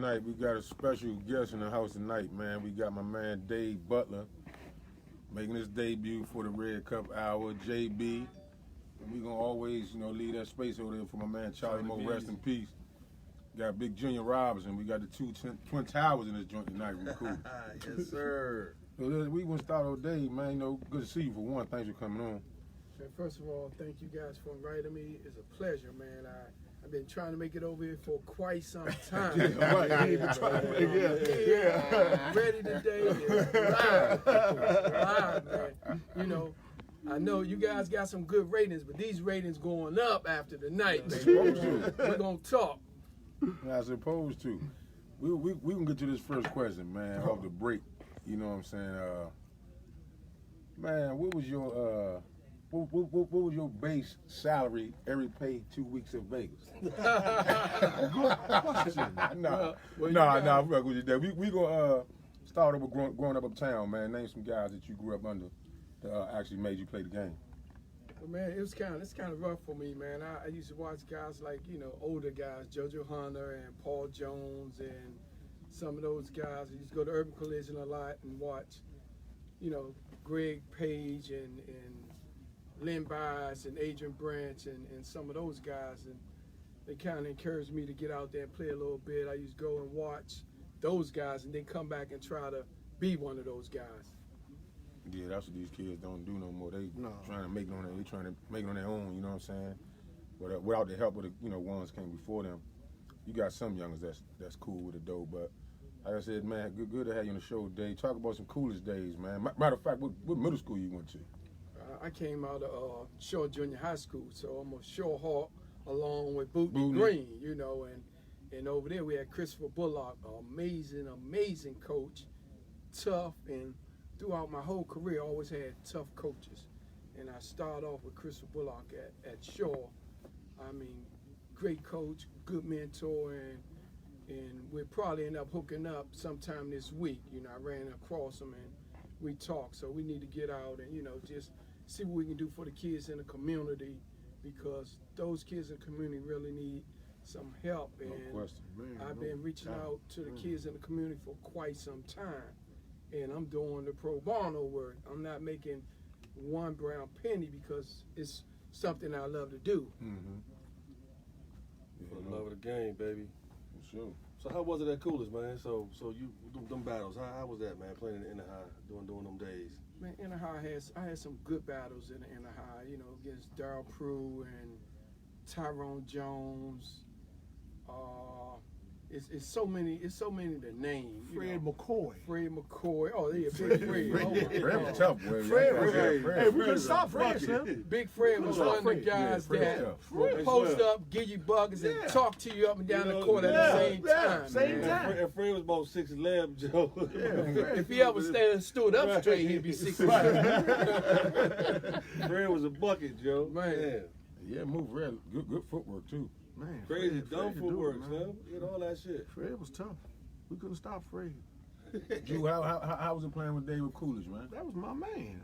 Tonight we got a special guest in the house tonight, man. We got my man Dave Butler making his debut for the Red Cup Hour. JB, and we gonna always, leave that space over there for my man Charlie Moe. Rest in peace. Got Big Junior Robinson. We got the two Twin Towers in this joint tonight. We cool. Yes, sir. So we gonna start all day, man. Good to see you for one. Thanks for coming on. First of all, thank you guys for inviting me. It's a pleasure, man. I've been trying to make it over here for quite some time. Yeah, right. I'm ready today. It's live, man. I know you guys got some good ratings, but these ratings going up after the night. We're gonna talk. I supposed to. We can get to this first question, man, off the break. You know what I'm saying? Man, what was your what was your base salary every pay 2 weeks in Vegas? No, we gonna start over growing up uptown, man. Name some guys that you grew up under that actually made you play the game. Well, man, it's kind of rough for me, man. I used to watch guys like older guys, JoJo Hunter and Paul Jones and some of those guys. I used to go to Urban Collision a lot and watch, Greg Page and Lynn Bias and Adrian Branch and some of those guys, and they kind of encouraged me to get out there and play a little bit. I used to go and watch those guys and then come back and try to be one of those guys. Yeah, that's what these kids don't do no more. Trying to make it on their, trying to make it on their own. You know what I'm saying? But without the help of the ones came before them, you got some youngers that's cool with it though. But like I said, man, good to have you on the show today. Talk about some coolest days, man. Matter of fact, what middle school you went to? I came out of Shaw Junior High School, so I'm a Shaw Hawk along with Bootney Green, and over there we had Christopher Bullock, amazing coach, tough, and throughout my whole career I always had tough coaches. And I started off with Christopher Bullock at Shaw. I mean, great coach, good mentor, and we'll probably end up hooking up sometime this week. I ran across him and we talked, so we need to get out and, just see what we can do for the kids in the community, because those kids in the community really need some help. And I've been reaching out to the kids in the community for quite some time, and I'm doing the pro bono work. I'm not making one brown penny because it's something I love to do. Mm-hmm. For the love of the game, baby. For sure. So how was it at Coolest, man? So you them battles, how was that, man? Playing in the high, doing them days. Man, in the high, I had some good battles in the high, against Darryl Prue and Tyrone Jones. It's so many to name. Fred McCoy. Oh, yeah, Big Fred. Fred was tough, boy. Hey, we couldn't stop Fred, man. Big Fred was one of the guys that would post up, give you buggers, and talk to you up and down the court at the same time. Same time. And Fred was about 6'11", Joe. If he ever stood up straight, he'd be 6'5". Fred was a bucket, Joe. Man. Yeah, move Fred. Good footwork too. Man, Crazy dumb footwork, man. You know all that shit. Fred was tough. We couldn't stop Fred. Drew, how was it playing with David Coolidge, man? That was my man.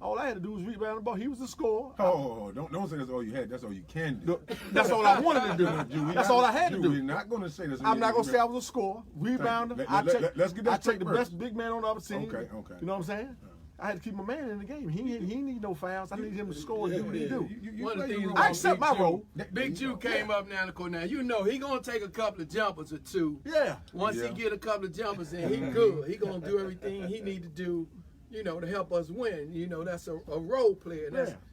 All I had to do was rebound the ball. He was the scorer. Oh, don't say that's all you had. That's all you can do. That's all I wanted to do. That's all I had to do. We're not going to say this. I'm not going to say I was a scorer. Rebounder. Let's get that I take the first. best big man on the other team. Okay. You know what I'm saying? I had to keep my man in the game. He need no fouls. I need him to score and do what he do. One of the things I accept my role. Big Jew came up now the court. Now he gonna take a couple of jumpers or two. Yeah. Once he get a couple of jumpers in, he good. He gonna do everything he need to do, to help us win. That's a role player.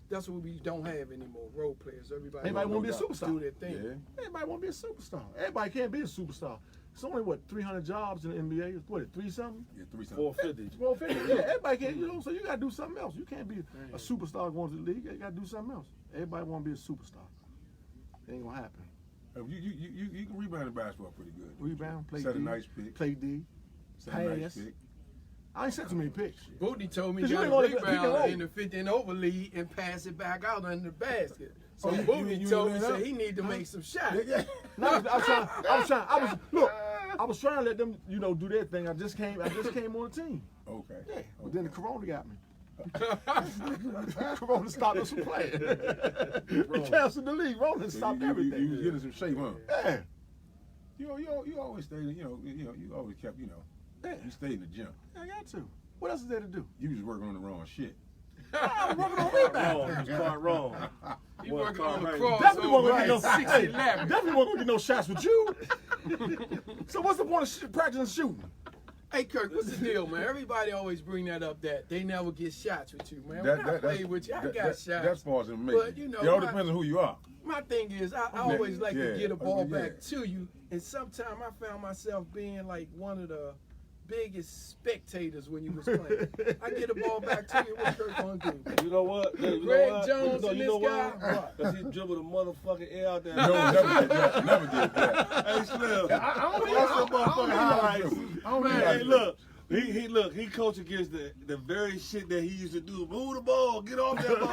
That's what we don't have anymore. Role players. Everybody want to be a superstar. Do their thing. Yeah. Everybody want to be a superstar. Everybody can't be a superstar. It's only 300 jobs in the NBA. What, 3-something? Yeah, 3-something. 450. 450. Yeah, everybody can't. So you gotta do something else. You can't be a superstar going to the league. You gotta do something else. Everybody want to be a superstar. It ain't gonna happen. You can rebound the basketball pretty good. Rebound, play Set D. a nice pick. Play D. Set a nice pick. I ain't set too many picks. Booty told me 'Cause you you got ain't a gonna- rebound in the 50 and over lead and pass it back out under the basket. So Booty told me he need to make some shots. No, I was trying to let them, do their thing. I just came on the team. Okay. Yeah. But then the corona got me. Corona stopped us from playing. We canceled the league. Corona stopped everything. You was getting some shape, huh? Yeah. You always stayed, you always kept, you stayed in the gym. I got to. What else is there to do? You was working on the wrong shit. I was working on rebound. Wrong. It was quite wrong. You working on the right. cross. Definitely wasn't gonna get no Right. hey, 6'11". definitely wasn't gonna get no shots with you. So what's the point of practicing shooting? Hey Kirk, what's the deal, man? Everybody always bring that up that they never get shots with you, man. That- when I that- play with you, I got shots. That's false and But, making. you know, it all my- depends on who you are. My thing is, I always like to Yeah. get a ball Yeah. back to you, and sometimes I found myself being like one of the biggest spectators when you was playing. I get a ball back to you, what Kirk gonna do? You know what? You know Greg what? Jones you and know this why? guy? Because he dribbled the motherfucking air out there. No, never did that. Never did that. Hey, Slim. I don't Watch some motherfucking highlights. I don't Man, Hey, look. He coached against the very shit that he used to do. Move the ball, get off that ball.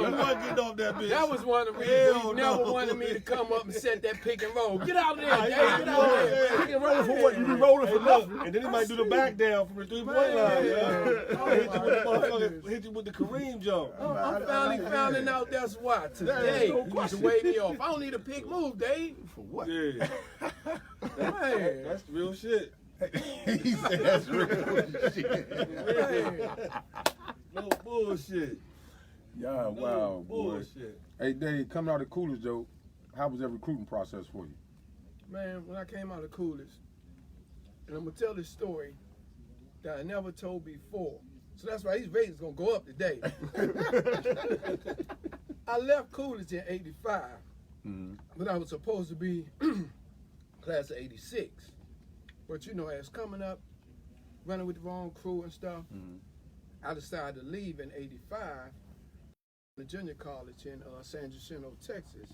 He wasn't getting off that bitch. That was one of the reasons Hell he never no. wanted me to come up and set that pick and roll. Get out of there, Nah, Dave. yeah, Get out of there. yeah. Pick and roll for what? You be rolling Hey, for look, nothing. and then he might do the back down from the 3-point line. Man, Yeah. oh Hit you with the my motherfucking, goodness. hit you with the Kareem jump. I'm finally finding out that's why. Today, no he used to wave me off. I don't need a pick move, Dave. For what? Yeah, Man. that's real shit. He said that's real shit. Man. No bullshit. Yeah, No wow, boy. bullshit. Hey, Dave, coming out of Coolidge, though, how was that recruiting process for you? Man, when I came out of Coolidge, and I'm going to tell this story that I never told before. So that's why these ratings going to go up today. I left Coolidge in 85, but I was supposed to be class of 86. But, as coming up, running with the wrong crew and stuff, I decided to leave in 85, the junior college in San Jacinto, Texas,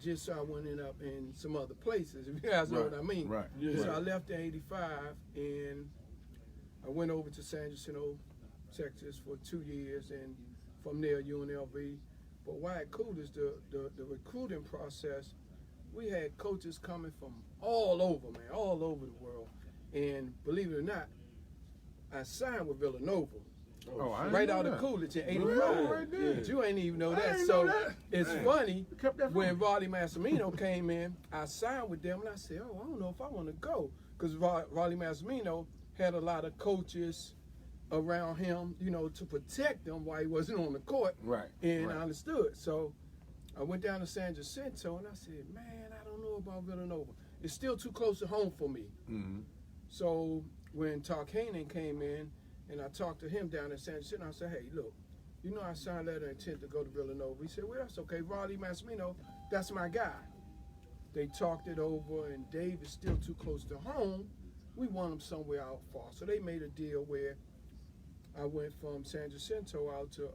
just so I wouldn't end up in some other places, if you guys know what I mean. Right. Yeah. So I left in 85, and I went over to San Jacinto, Texas for 2 years, and from there, UNLV. But while at Coolidge, the recruiting process, we had coaches coming from all over, man, all over the world. And believe it or not, I signed with Villanova Oh, I didn't right know out of that. Coolidge in Really? 85. Right there. But you ain't even know I that. ain't So know that. it's Man. funny, Kept that from when me. Raleigh Massimino came in, I signed with them, and I said, I don't know if I want to go. Because Raleigh Massimino had a lot of coaches around him, to protect him while he wasn't on the court. Right. And right. I understood. So I went down to San Jacinto, and I said, man, I don't know about Villanova. It's still too close to home for me. Mhm. So when Tarkanen came in, and I talked to him down in San Jacinto, I said, hey, look, I signed a letter of intent to go to Villanova. He said, well, that's okay. Raleigh Massimino, that's my guy. They talked it over, and Dave is still too close to home. We want him somewhere out far. So they made a deal where I went from San Jacinto out to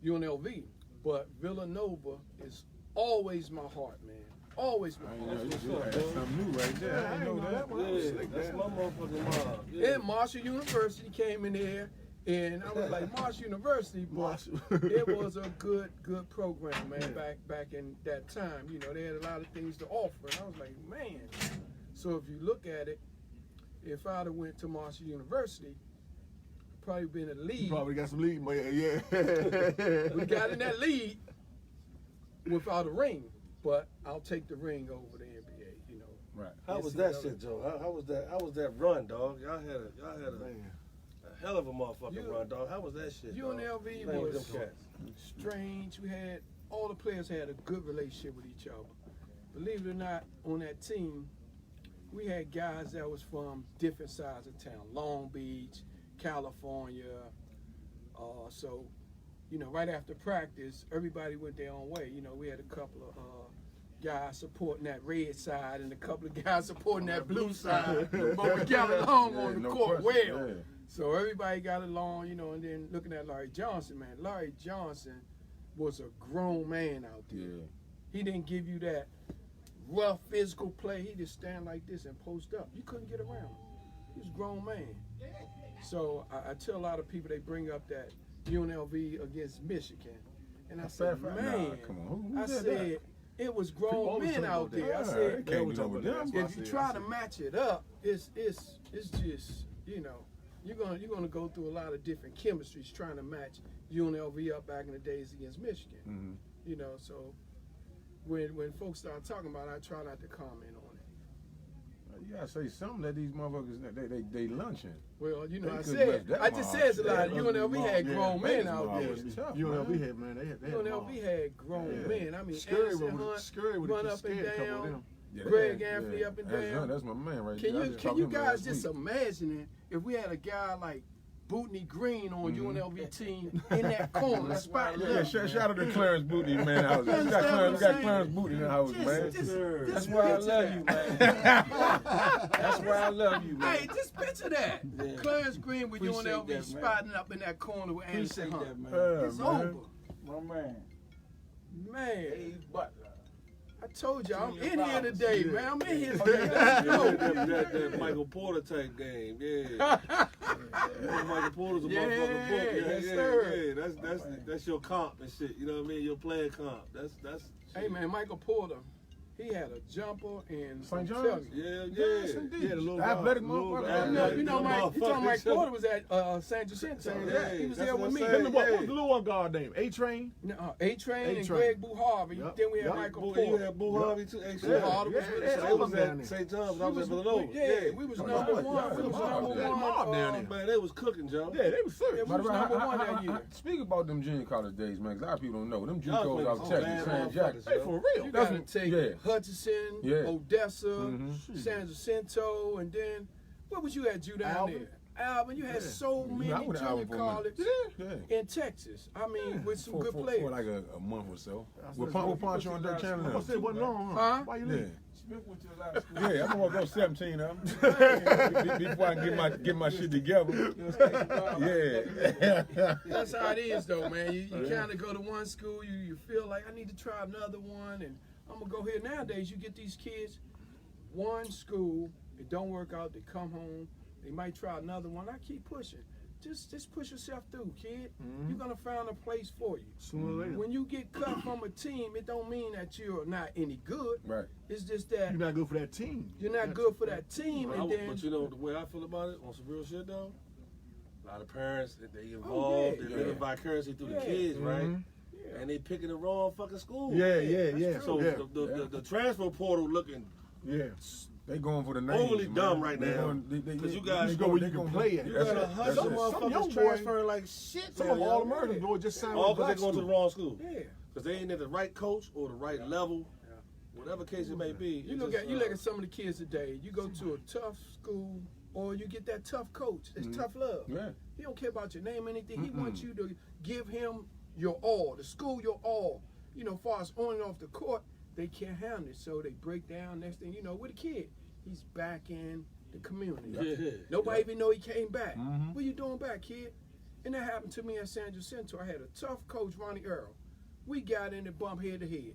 UNLV. But Villanova is always my heart, man. Always my I heart. ain't know, that's something new right there. I didn't know that. Yeah, that's my motherfucking mom. Yeah. And Marshall University came in there, and I was like, Marshall University, but Marshall. it was a good program, man. Back in that time, they had a lot of things to offer, and I was like, man. So if you look at it, if I'd have went to Marshall University, probably been in the league. You probably got some lead, man. Yeah. We got in that league without a ring, but I'll take the ring over the NBA. Right. How was that shit, Joe? How was that run, dog? Y'all had a hell of a motherfucking run, dog. How was that shit? UNLV Playing with was them cats. strange. All the players had a good relationship with each other. Believe it or not, on that team, we had guys that was from different sides of town, Long Beach, California. So, right after practice, everybody went their own way. We had a couple of guys supporting that red side and a couple of guys supporting that blue side. But we got along on the no court question, well. yeah. So everybody got along, and then looking at Larry Johnson, man. Larry Johnson was a grown man out there. Yeah. He didn't give you that rough physical play. He just stand like this and post up. You couldn't get around him. He was a grown man. So I tell a lot of people, they bring up that UNLV against Michigan. And I said, Nah, man, come on. Who I said said, that? it was People grown always men talk out about that. there. I Yeah, said, it can't be no with them. if you try to match it up, it's just, you're gonna go through a lot of different chemistries trying to match UNLV up back in the days against Michigan. Mhm. So when folks start talking about it, I try not to comment on it. You gotta say something that these motherfuckers they lunching. Well, you know, They I couldn't said, rest that I just much. said it's a lot. Yeah, UNLV had grown men out Yeah, there. it's tough, UNLV man. had, man, they had UNLV had grown men. I mean, Scary Anderson with Hunt, Scary with run the up and scared couple of down. them. Yeah, Greg yeah, Anthony yeah. up and That's down. That's my man right Can there. I you just can talked you to him guys last just week. imagine it if we had a guy like Bootney Green on Mm-hmm. UNLV team in that corner spot? Yeah, shout out to Clarence Booty, man. House. We understand got what I'm saying? Clarence Booty in the house, man. Just That's why I picture love that. you, man. That's why I love you, man. Hey, just picture that. Yeah. Clarence Green with Appreciate UNLV that, man. spotting up in that corner with Anderson Appreciate Hunt. that, man. It's man. over. My man. Man, Butler. I told you, I'm in here today, man. I'm in here today. Yeah, Let's that Michael Porter type game, yeah. Michael Porter's a Yeah, motherfucking book. yes, sir. Yeah, that's your comp and shit. You know what I mean? Your player comp. That's. Hey, man, Michael Porter, he had a jumper and St. I'm John's? telling you. Yeah, Yes, yeah. indeed. Yeah, the little Athletic guy, little motherfucker. guy. You know, Mike Motherfucker. Porter was at San Jacinto. Yeah, He was that's there what with I'm me. saying. What's the little one guard name? A-Train? A-Train and A-Train. Greg Boo Harvey. Yep. Then we had Yep. Michael You Porter. had Boo Harvey too. Hey, Boo shit. Harvey was with us. So all they was them down at there. St. John's. I was at Villanova. Yeah, we was number one. We was number Yeah, one. down there. Man, they was cooking, Joe. Yeah, they was serious. Yeah, we was number one that year. Speak about them junior college days, man, 'cause a lot of people don't know. Them Y'all JUCOs out was Texas, bad San Jackson. motherfuckers, Hey, for real. You That's gotta what- take yeah. Hutchinson, Yeah. Odessa, Mhm. San Jacinto, and then where was you at, you down Alvin. there? Alvin, you had so many I went to junior Alvin for a minute. college Yeah. in Texas. I mean, with some good For players. like a month or so. That's With what- Poncho and Dirk I Chandler. said, wasn't long, Huh? Why you Yeah. leaving? Smith went to a lot of school. Yeah, I'm gonna go 17 of them before I can get my shit together. Yeah. That's how it is, though, man. You kind of go to one school, you feel like I need to try another one, and I'm gonna go here. Nowadays, you get these kids, one school, it don't work out, they come home, they might try another one. I keep pushing. Just push yourself through, kid. You're gonna find a place for you. Sooner or later. When you get cut from a team, it don't mean that you're not any good. Right. It's just that You're not good for that team. you're not good for that team, and then But you know the way I feel about it, on some real shit though, a lot of parents they involved, yeah. they live vicariously through the Yeah. kids, right? Yeah. And they picking the wrong fucking school. Yeah, yeah. So yeah. the transfer portal looking yeah. They going for the names. overly man. dumb right They now. going- they- Because you they- guys they go where they you can gonna- play at. You That's got it. a hundred That's it. motherfuckers young boy- transferring like shit. Some man, of them yo. All-Americans boy just signed All with because black they going to the school. wrong school. yeah. Because they ain't at the right coach or the right level, whatever case it may be. You look at some of the kids today. You go to a tough school, or you get that tough coach. It's tough love. Yeah. He don't care about your name or anything. He wants you to give him your all, the school your all. You know, far as on and off the court, they can't handle it, so they break down. Next thing you know, with a kid, he's back in the community. Yeah. Nobody even know he came back. Mhm. What you doing back, kid? And that happened to me at San Jacinto. I had a tough coach, Ronnie Earl. We got in and bumped head to head.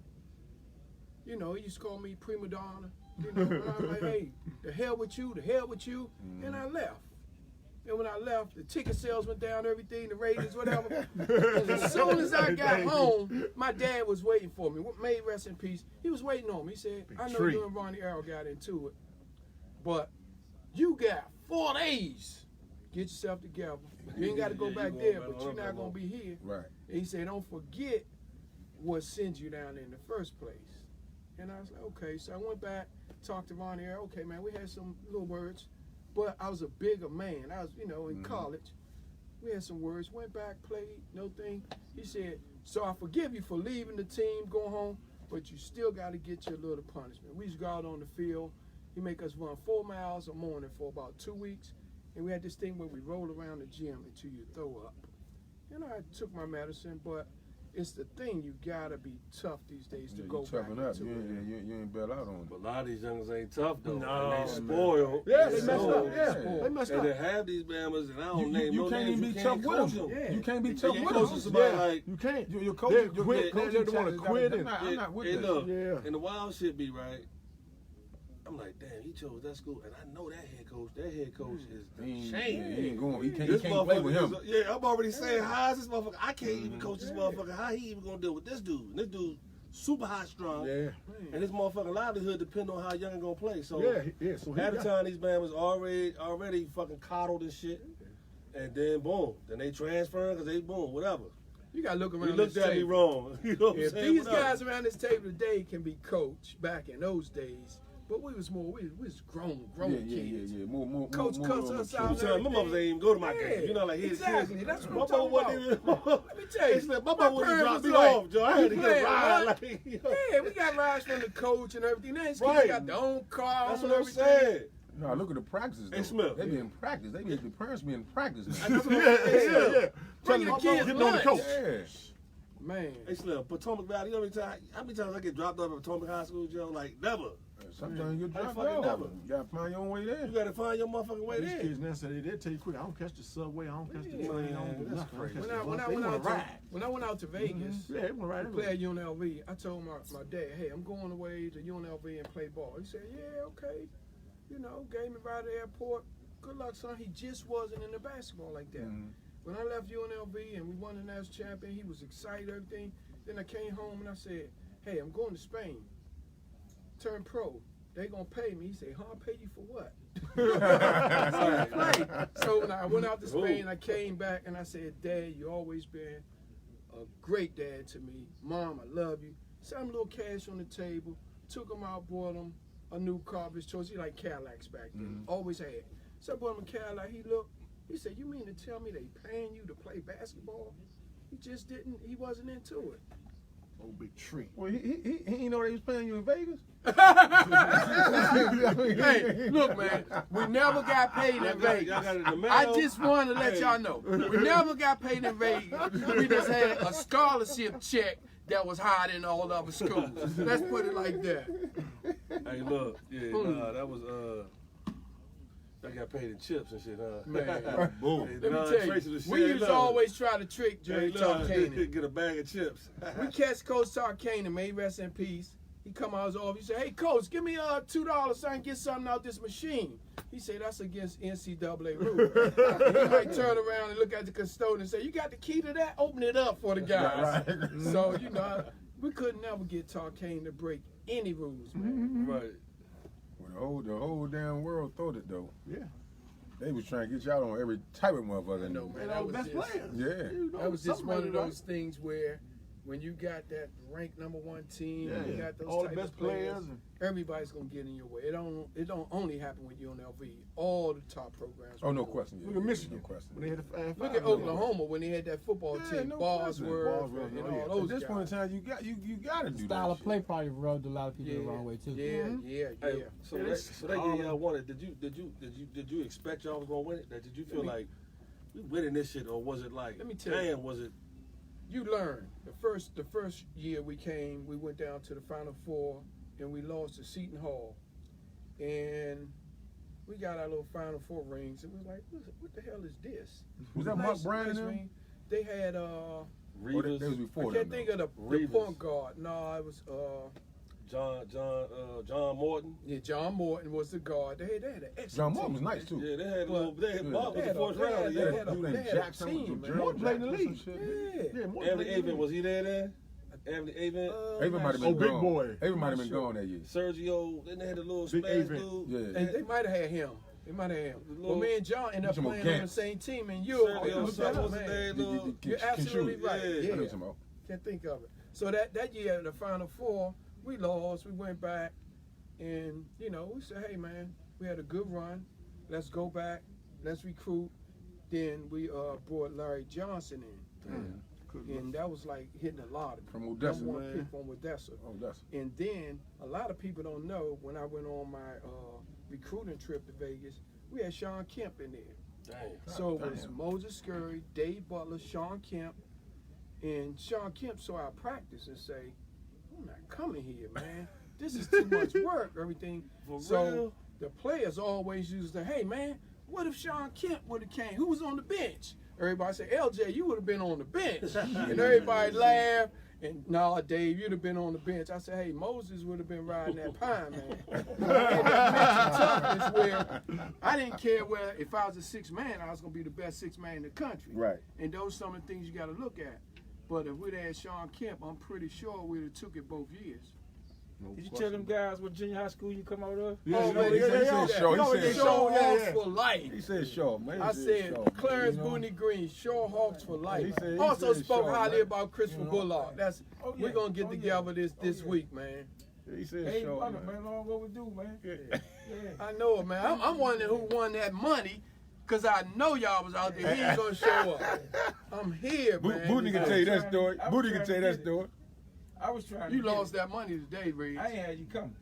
You know, he used to call me prima donna. You know, and I was like, hey, the hell with you, and I left. And when I left, the ticket sales went down, everything, the ratings, whatever. And as soon as I got home, my dad was waiting for me. May rest in peace. He was waiting on me. He said, I know treat. you and Ronnie Earl got into it, but you got 4 days. Get yourself together. You ain't got to go Yeah, back you there, going but back you're on not that going to one. be here. Right. And he said, don't forget what sent you down there in the first place. And I was like, okay. So I went back, talked to Ronnie Earl. Okay, man, we had some little words. But I was a bigger man. I was, in college. We had some words. Went back, played, no thing. He said, so I forgive you for leaving the team, going home, but you still got to get your little punishment. We used to go out on the field. He make us run 4 miles a morning for about 2 weeks. And we had this thing where we roll around the gym until you throw up. And I took my medicine, but it's the thing, you gotta be tough these days to Yeah, go you back toughen up. into You it. ain't bail out on But it. a lot of these youngers ain't tough though. No, And they man. spoiled. Yeah, they So- messed up. Yeah, spoiled. they messed And up. to have these bammers, and I don't You name no can't names, even you be can't tough with coach them. Yeah. You can't be You tough can't with coach them. somebody Yeah, like you can't. Your They're coach, quit. They don't want to quit. I'm not with hey, this. look, Yeah. and the wild shit be right. I'm like, damn, he chose that school, and I know that head coach. That head coach is the He chain. ain't going. He This can't play with him. motherfucker is, yeah, I'm already saying, how is this motherfucker? I can't even coach this motherfucker. How he even gonna deal with this dude? And this dude super high strong. Yeah. And his motherfucking livelihood depend on how young he gonna play. So Yeah. So he at the got- time, these man was already fucking coddled and shit. And then boom, then they transfer because they boom, whatever. You gotta look around. You looked this at me table. wrong. You know what I'm If saying? these What up? guys around this table today can be coached back in those days, but we was grown kids. Yeah. More, Coach cussed us out. I'm telling you, my mother ain't even go to my game. You know, like his exactly. kids. That's My what mama I'm wasn't talking about. even. Let me tell you, My mama wouldn't drop parents me was like, off, Joe. I had to "You get a playing ride. what?" Like, you know. Yeah, we got rides from the coach and everything. Then these kids Right. got their own car. That's and what I'm everything. saying. No, look at the practices. Hey, Though. Smith. They be in practice. They be the parents be in practice now. That's what I'm Yeah. saying. Telling the my kids mama getting on the lunch. coach. Yeah. Man. Hey, Slim, Potomac Valley, you know how many times I get dropped off at Potomac High School, Joe? Like, never. Sometimes you I drop fucking off. never. You gotta find your own way there. You gotta find your motherfucking way These there. kids now say they tell you quick. I don't catch the subway. I don't catch the Yeah, train. I don't do that's nothing. I don't catch When the I bus. went They out wanna ride. when I went out to Vegas, Yeah, they want to ride. to play at UNLV, I told my dad, hey, I'm going away to UNLV and play ball. He said, yeah, okay. You know, gave me right at the airport. Good luck, son. He just wasn't into basketball like that. Mhm. When I left UNLV and we won the national champion, he was excited, everything. Then I came home and I said, hey, I'm going to Spain. Turn pro. They gonna pay me. He said, huh, pay you for what? So when I went out to Spain, I came back and I said, Dad, you always been a great dad to me. Mom, I love you. Sent him a little cash on the table. Took him out, bought him a new car of his choice. He like Cadillacs back then. Always had. So I bought him a Cadillac. He looked. He said, you mean to tell me they paying you to play basketball? He just didn't. He wasn't into it. Oh, big tree. Well, he didn't know they was playing you in Vegas. Hey, look, man, we never got paid in Y'all Vegas. got it in the mail. I just want to let Hey. y'all know. We never got paid in Vegas. We just had a scholarship check that was higher than all other schools. Let's put it like that. Hey, look, yeah, nah, that was I got paid in chips and shit, huh? Man. Boom. Hey, Let me nah, tell Tracy you, the shit, we used to look. always try to trick Hey, Jerry look, Tarkanian. get a bag of chips. We catch Coach Tarkanian, may he rest in peace. He come out his office. He say, "Hey, Coach, give me $2 so I can get something out this machine." He said, "That's against NCAA rules." He might turn around and look at the custodian and say, "You got the key to that? Open it up for the guys." Right. So you know, we could never get Tarkanian to break any rules, man. Right. Well, the whole damn world thought it though. Yeah. They was trying to get y'all on every type of motherfucker. I know, man. And That all was the best just, players. Yeah. You know, that was just something one like of that, those things where, when you got that ranked #1 team, Yeah, you yeah. got those All the type best of players. and Everybody's gonna get in your way. It don't only happen with UNLV. All the top programs. Oh, no will do it. question. look at Michigan. No question. When they had the Look at Oklahoma when they had that football Yeah, team, no Bosworth, question. and Oh, yeah. all At those this guys. point in time, you gotta do Style that of play shit. probably rubbed a lot of people the wrong way too. Yeah, yeah. Hey, so Yeah, that year y'all won it. Did you expect y'all was gonna win it? Did you feel like we winning this shit, or was it like, Let me tell you. damn, was it? You learn. The first year we came, we went down to the Final Four, and we lost to Seton Hall, and we got our little Final Four rings. It was like, what the hell is this? Was that Nice- Mark Bryan nice in there? ring. They had Or they was Reeves, before I can't that, think though. of the Reeves. point guard. No, it was John Morton. yeah, John Morton was the guard. They had an excellent John Morton was team, nice man. too. Yeah, they had Well, Bob was they the had fourth a- they round. had- Yeah, they had a- Dude named they had a Jackson team, with man. Gerald Morton played in the Jackson or league. some shit. Yeah. Yeah, Morton Anthony played in the Avon, league. was he there then? Anthony Avon, Everybody might have been Oh, big gone. boy. Everybody might have Not been sure. gone that year. Sergio. Then they had the little Big Spanish Avon. dude. Yeah. And they might have had him. They might have had him. The Well, little- me and John ended up Some more playing on the camps. same team in Europe. Sergio, Look that up, what's his man. name, little- You're absolutely right. Yeah. I know Yeah. what you're talking about. Can't think of it. So that year, the Final Four, we lost. We went back, and we said, "Hey, man, we had a good run. Let's go back. Let's recruit." Then we brought Larry Johnson in, and that was like hitting a lottery. From Odessa, #1 man. pick from Odessa. Oh, that's And then a lot of people don't know, when I went on my recruiting trip to Vegas, we had Sean Kemp in there. Damn. So it was damn. Moses Scurry, Dave Butler, Sean Kemp, and Sean Kemp saw our practice and say, "I'm not coming here, man. This is too much work, everything." For So real? the players always used to, "Hey, man, what if Sean Kemp would have came? Who was on the bench?" Everybody said, "LJ, you would have been on the bench." And everybody laughed. And no, Dave, you'd have been on the bench. I said, "Hey, Moses would have been riding that pine, man." And that mental toughness where I didn't care where, if I was a sixth man, I was gonna be the best sixth man in the country. right. And those some of the things you got to look at. But if we'd had Sean Kemp, I'm pretty sure we'd have took it both years. No Did you question. tell them guys what junior high school you come out of? Yeah, Oh, you know, man, he said yeah. short. He said Shore short. Hawks for life. He said short, man. He I said short, Clarence you know? Booney Green, Shore Hawks for life. He said Also spoke short, highly man. about Christopher You know? Bullock. That's Oh, yeah. we're gonna get Oh, together yeah. this Oh, week, man. He said Hey, short, brother, man. man, long overdue, man. Yeah. Yeah. I know it, man. I'm wondering who won that money, cause I know y'all was out there. He ain't gonna show up. I'm here, man. Booty can tell you that story. I was Booty can trying tell you to that get it. story. I was trying to You get lost it. that money today, Reed. I ain't had you come.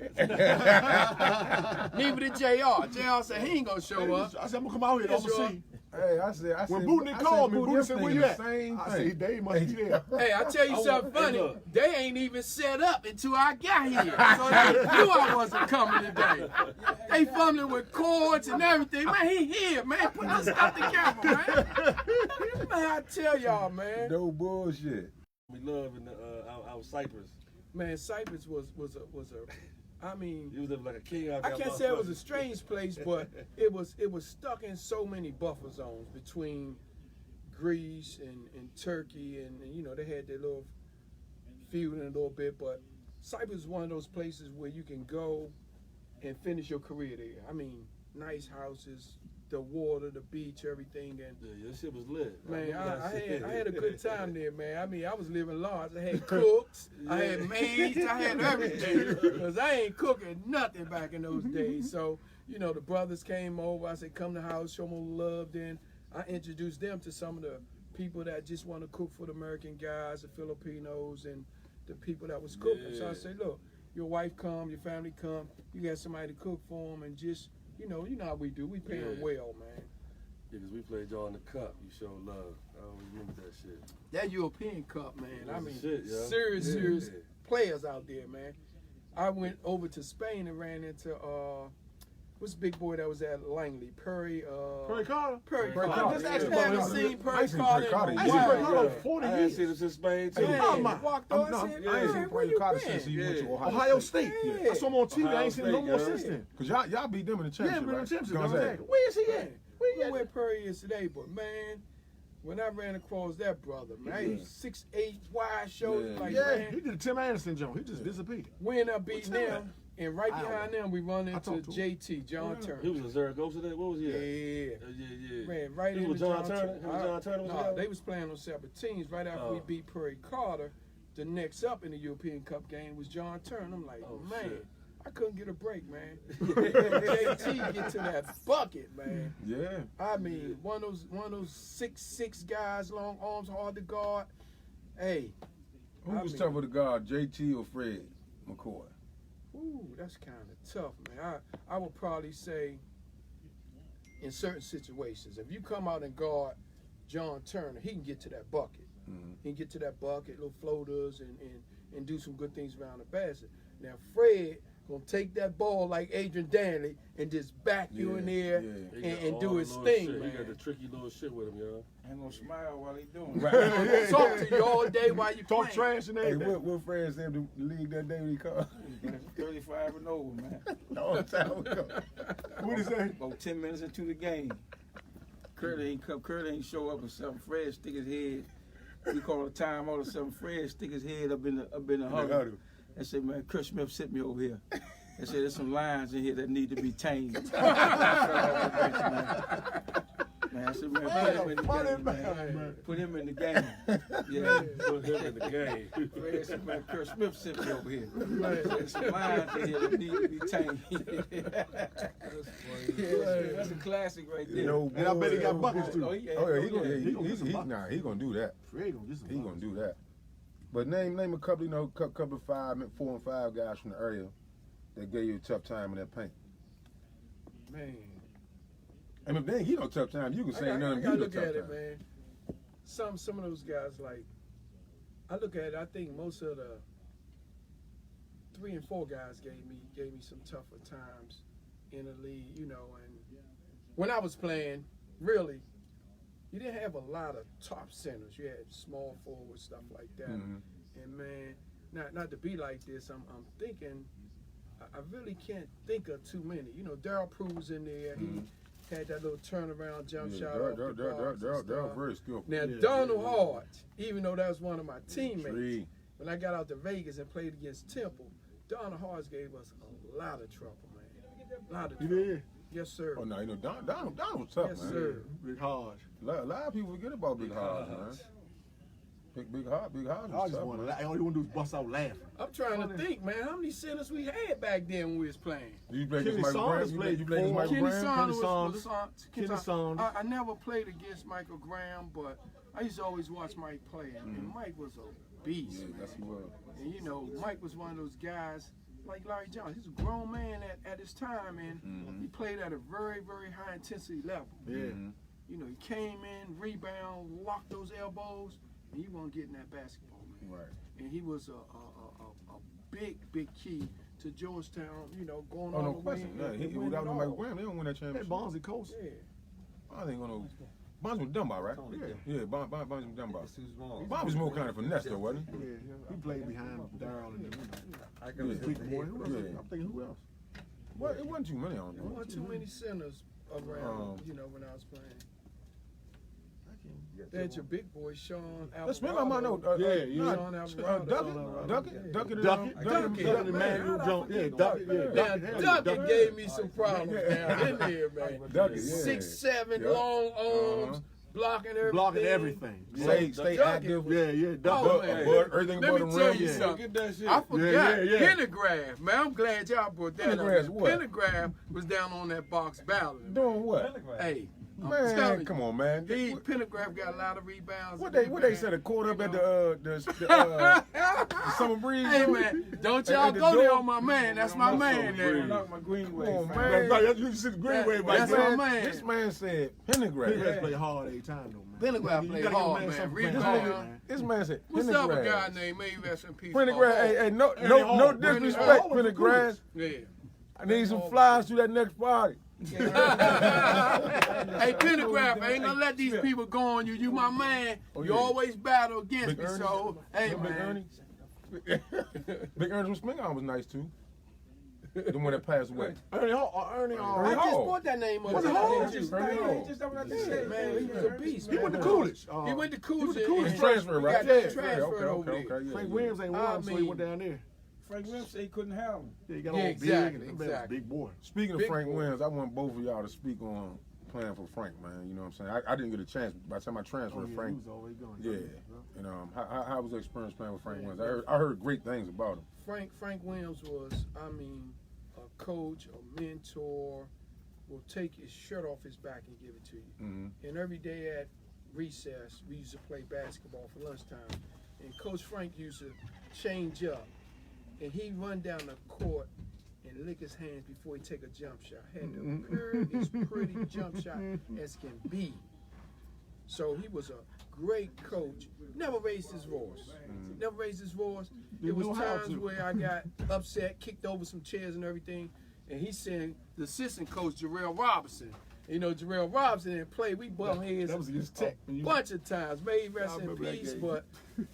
Neither did JR. JR said he ain't gonna show up. I said, I'm gonna come out here. I'm gonna see. Hey, I said, When Booty called me, Booty said, where you at? Same I thing. said, they must be there. Hey, I tell you something funny. look. They ain't even set up until I got here. So they knew I wasn't coming today. They fumbling with cords and everything. Man, he here, man. Put this stuff together, man. Man, I tell y'all, man. No bullshit. We love in the our Cypress. Man, Cypress was a. I mean, You was living like a king out I there. can't say it was a strange place, but it was stuck in so many buffer zones between Greece and Turkey, and you know they had their little feud in a little bit. But Cyprus is one of those places where you can go and finish your career there. I mean, nice houses, the water, the beach, everything, and Yeah, your shit was lit. man, remember that shit. I had a good time there, man. I mean, I was living large. I had cooks, I had maids, I had everything. Because I ain't cooking nothing back in those days. So, you know, the brothers came over. I said, come to the house, show them love. Then I introduced them to some of the people that just want to cook for the American guys, the Filipinos, and the people that was cooking. So I Yeah. said, look, your wife come, your family come, you got somebody to cook for them, and just, you know how we do. We pay them Yeah. well, man. Yeah, because we played y'all in the cup. You showed love. I always remember that shit. That European Cup, man. I That's mean, the shit, yo. serious Yeah. players out there, man. I went over to Spain and ran into what's the big boy that was at Langley? Perry Carter? Perry Perry Carter. Carter. Just Yeah. haven't Yeah. seen I Perry ain't seen Carter Perry Carter in a yet. I ain't seen Perry while. Carter yo. in 40 I ain't years. seen him since Spain, too. Hey, Yeah, talking about? walked I'm on. I not, said, I ain't man, seen where Perry you Carter been? since he went to Yeah. Ohio State. Yeah. I saw him on TV. I Ohio ain't seen him no State, more yeah. since then. Cause y'all beat them in the Yeah, championship, we're in the right? championship. Gonzaga. Gonzaga. Where is he Yeah. at? I don't know where Perry is today, but man, when I ran across that brother, man, he was 6'8", wide shoulder, Yeah. like Yeah, man. he did the Tim Anderson joint. He just disappeared. We ended up beating What's them, and right behind them, we run into talked to him. JT, John Turner. He was in Zaragoza there? What was he Yeah. at? Yeah. Ran right He into was John John Turner? Turner. Him and John Turner was No, together? they was playing on separate teams. Right after we Oh. beat Perry Carter, the next up in the European Cup game was John Turner. I'm like, Oh, man, shit. I couldn't get a break, man. JT get to that bucket, man. Yeah. I mean, one of those 6'6" guys, long arms, hard to guard. Hey, Who I was mean- tougher to guard, JT or Fred McCoy? ooh, that's kind of tough, man. I would probably say in certain situations, if you come out and guard John Turner, he can get to that bucket. He can get to that bucket, little floaters, and do some good things around the basket. Now, Fred gonna take that ball like Adrian Danley and just back you in there yeah. He got and all do the his little thing, shit. man. He got the tricky little shit with him, yo. Ain't gonna smile while he doing it. Right. Talk to you all day while you Talk playing. trash and Hey, everything. what Fred said the league that day when he called? 35 and over, man. Long time ago. What he say? About 10 minutes into the game. Curly ain't come. Curly ain't show up or something. Fred stick his head. We call a timeout or something. Fred stick his head up in the huddle. I said, man, Kurt Smith sent me over here. I said, there's some lions in here that need to be tamed. Man, I said, man, put him in the game, man. Put him in the game. Yeah, Put him in the game. Fred said, man, Kurt Smith sent me over here. There's some lions in here that need to be tamed. Yeah, that's a classic right there. No And I bet he got bull. buckets too. Oh, yeah. Oh yeah, He gonna get some buckets. he gonna do that. Fred gonna get some He gonna buckets. do that. But name a couple, couple of 4 and 5 guys from the area that gave you a tough time in that paint. Man. And if they ain't give you no tough time, you can say none of I them gotta give you look no at tough it, time. man. Some of those guys, like, I look at it, I think most of the 3 and 4 guys gave me some tougher times in the league, you know. And when I was playing, really, you didn't have a lot of top centers. You had small forwards, stuff like that. Mhm. And man, not to be like this, I'm thinking, I really can't think of too many. You know, Darryl Prue's in there. He had that little turnaround jump shot off the box and They're stuff. very skillful. Now, Yeah, Donald yeah. Hart, even though that was one of my teammates, Three. when I got out to Vegas and played against Temple, Donna Hars gave us a lot of trouble, man. A lot of You trouble. did? Yes, sir. Oh no, you know Don was tough, Yes, man. sir. Big Hodge. A lot of people forget about Big Hodge, man. Big Hodge Hodge was just tough, want to man. laugh. All you want to do is bust out laughing. I'm trying to think, man, how many centers we had back then when we was playing? You played Kenny against Michael Saunders Graham? played You played against four. Michael Kenny Graham? Saunders Saunders. Kenny Kenny Saunders. I never played against Michael Graham, but I used to always watch Mike play, and Mike was a beast, Yeah, man. that's what. And you know, Mike was one of those guys like Larry Jones. He's a grown man at his time, and he played at a very, very high intensity level. Yeah. You know, he came in, rebound, locked those elbows, and he wasn't getting that basketball, man. Right. And he was a big key to Georgetown. You know, going Oh, all no the way. question. and Yeah, winning without it no Michael all. Graham, they don't win that Hey, championship. Bonzi coach. Yeah. I ain't gonna. Bonds was Dunbar, right? Yeah. Yeah, Bonds was Dunbar. Bonds was more kind of finesse, though, wasn't he? Yeah, he played behind Darryl and them. Yeah. Big boy. Who else? Yeah. I'm thinking who else? Well, it wasn't too many on There there. weren't too many centers around, you know, when I was playing. They had your big boy, Sean Alvarado. Let's spend my note. Sean Alvarado. Duckett, Duckett, Emmanuel Jones. Yeah, Duckett. Now, Duckett gave me some problems down in there, man. Duckett, yeah. 6'7", Yeah. long arms, blocking everything. Blocking everything. Stay Duckett. active. Yeah, Oh, Duckett. man. Everything Let but me the tell rim. you Yeah. something. Get that shit. I forgot yeah. Pendergraph, man. I'm glad y'all brought that Pendergraph's up. what? Pendergraph was down on that box battling. Doing what? Hey, I'm Man, telling come you, on, man. Pendergraph got a lot of rebounds. What they said? A quarter up at the summer breeze. Hey man, don't y'all At the go there door. on my man. That's my man there. Knock my Greenway. Come on, fam. man. You see the Greenway back That's there. my man. This man said Pendergrass Pendergrass. play hard every time though, man. Pendergrass You play gotta give a hard, man. something Read for This playing hard. nigga, man. this man said What's up, a guy Pendergrass. named May rest in peace? Pendergrass. Hey, no Hall. disrespect, Hall. Pendergrass. Yeah. I need some flies to that next party. Hey, Pendergrass, I ain't gonna let these people go on you. You my man. Oh, You yeah. always battle against Big me, Ernie. so hey Big man. Ernie. Big Ernie from Spingarn was nice too. The one that passed away. Ernie Hall. I Ernie just Hall. brought that name up. Was it today. Hall? Just Ernie Hall. just what I just said. Man, he was a beast. He man. went to Coolidge. He went to Coolidge. He went to He transferred, right? He got Yeah, transferred over there. Yeah, Frank yeah. Williams ain't I won, so he mean- went down there. Frank Williams said he couldn't have him. Yeah, he got Yeah, all exactly, big and that man's a exactly. big boy. Speaking of Big Frank boy. Williams, I want both of y'all to speak on playing for Frank, man. You know what I'm saying? I didn't get a chance by the time I transferred to He Frank. was always going. Yeah. And how was the experience playing with Frank Williams? I heard great things about him. Frank Williams was, I mean, a coach, a mentor, will take his shirt off his back and give it to you. Mm-hmm. And every day at recess, we used to play basketball for lunchtime. And Coach Frank used to change up. And he'd run down the court and lick his hands before he take a jump shot. Had the purest, pretty jump shot as can be. So he was a great coach. Never raised his voice. Never raised his voice. There was knew how times to. where I got upset, kicked over some chairs and everything. And he sent the assistant coach, Jarrell Robinson. You know, Jarrell Robinson didn't play. We bumped heads That was against Tech. a bunch of times. May he rest I in remember that peace, game. but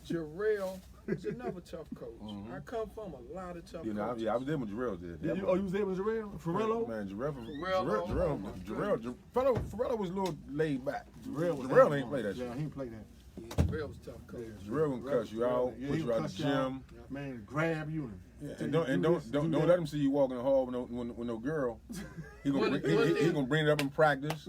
Jarrell was another tough coach. I come from a lot of tough You know, coaches. I was there when Jarrell did. You was there with Jarrell? Ferrello? Man, Ferrello. Ferrello was a little laid back. Jarrell ain't play that shit. Yeah, he ain't play that. Yeah, Jarrell was a tough coach. Jarrell gonna cuss you out, Yeah, put he you out the cuss you out. gym. Man, grab you And don't let him see you walking the hall with no girl. He gonna bring it up in practice.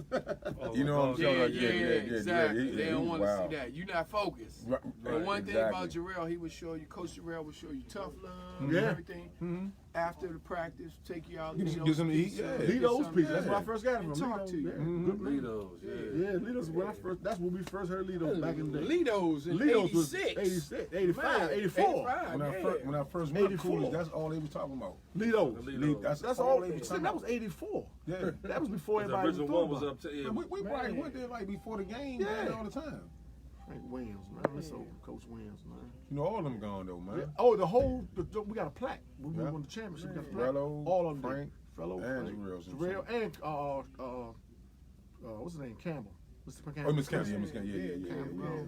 You know what I'm saying? Exactly. They don't want to wow. see that. You're not focused. Right, And one thing exactly. about Jarrell, he would show you, Coach Jarrell would show you tough love and Yeah. everything. Mhm. After the practice, take you out. Get some to eat, yeah. Lead those people. That's where I first got him And from. talk to you. Yeah, Mhm. good man. Litos, Yeah, Litos. When I first, that's when we first heard Litos back in the day. Litos in Litos was 86. 86, 85, Man, 84. 85, When I first met 84. Coolidge, that's all they was talking about. Litos. That's all. they was See, talking that about. was 84. Yeah. That was before The everybody original was one was talking up to Man, we probably went there like before the game, man, all the time. Frank Williams, man. That's old Coach Williams, man. You know, all of them gone though, man. Yeah. Oh, we got a plaque. We Yeah. won the championship. We got a plaque. Rello, All of them. Frank, Fellow and Frank, Jarrell. Jarrell and what's his name? Campbell. Oh, Miss County, yeah, Miss County, yeah.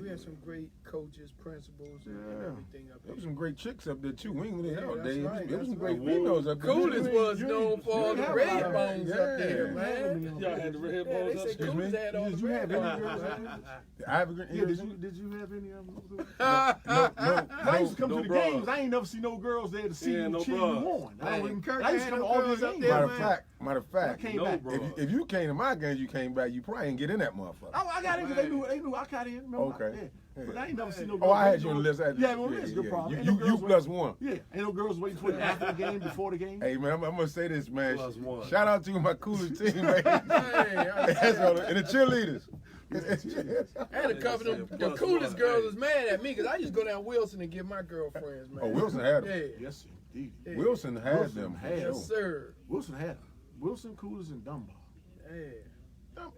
We had some great coaches, principals, and everything up there. There was some great chicks up there too. We ain't really held that's days. right, There was some that's great right. females up there. Coolest was known for all the have red a lot of- bones up there, man. Y'all had the red Yeah, balls they up say there. Coolest had all Did the you have red any bones. girls? The Ivy Green. Yeah, did you have any of them? No. I used to come no to the bras. games. I ain't never see no girls there to see Yeah, you no cheer bras. you on. I Man, Kirk used to had come to them all girls these up games. there, Matter of fact, I came No, back. bro. if you came to my games, you came back. You probably ain't get in that motherfucker. Oh, I got in because they knew I got in. Remember? Okay. Yeah. But I ain't never seen no girls. Oh, I had you on the list. Yeah, on the list. Good problem. Ain't no You girls plus one. Yeah, ain't no girls waiting for the after the game, before the game. Hey man, I'm gonna say this, man. Plus one. Shout out to my coolest teammates. That's all. And the cheerleaders. And a couple of them, the coolest girls was mad at me because I used to go down Wilson and get my girlfriends, man. Oh, Wilson had them. Yeah. Yes, indeed. Yeah. Wilson had Wilson them. had for Yes, sure. sir. Wilson had them. Wilson, Coolers, and Dunbar. Yeah.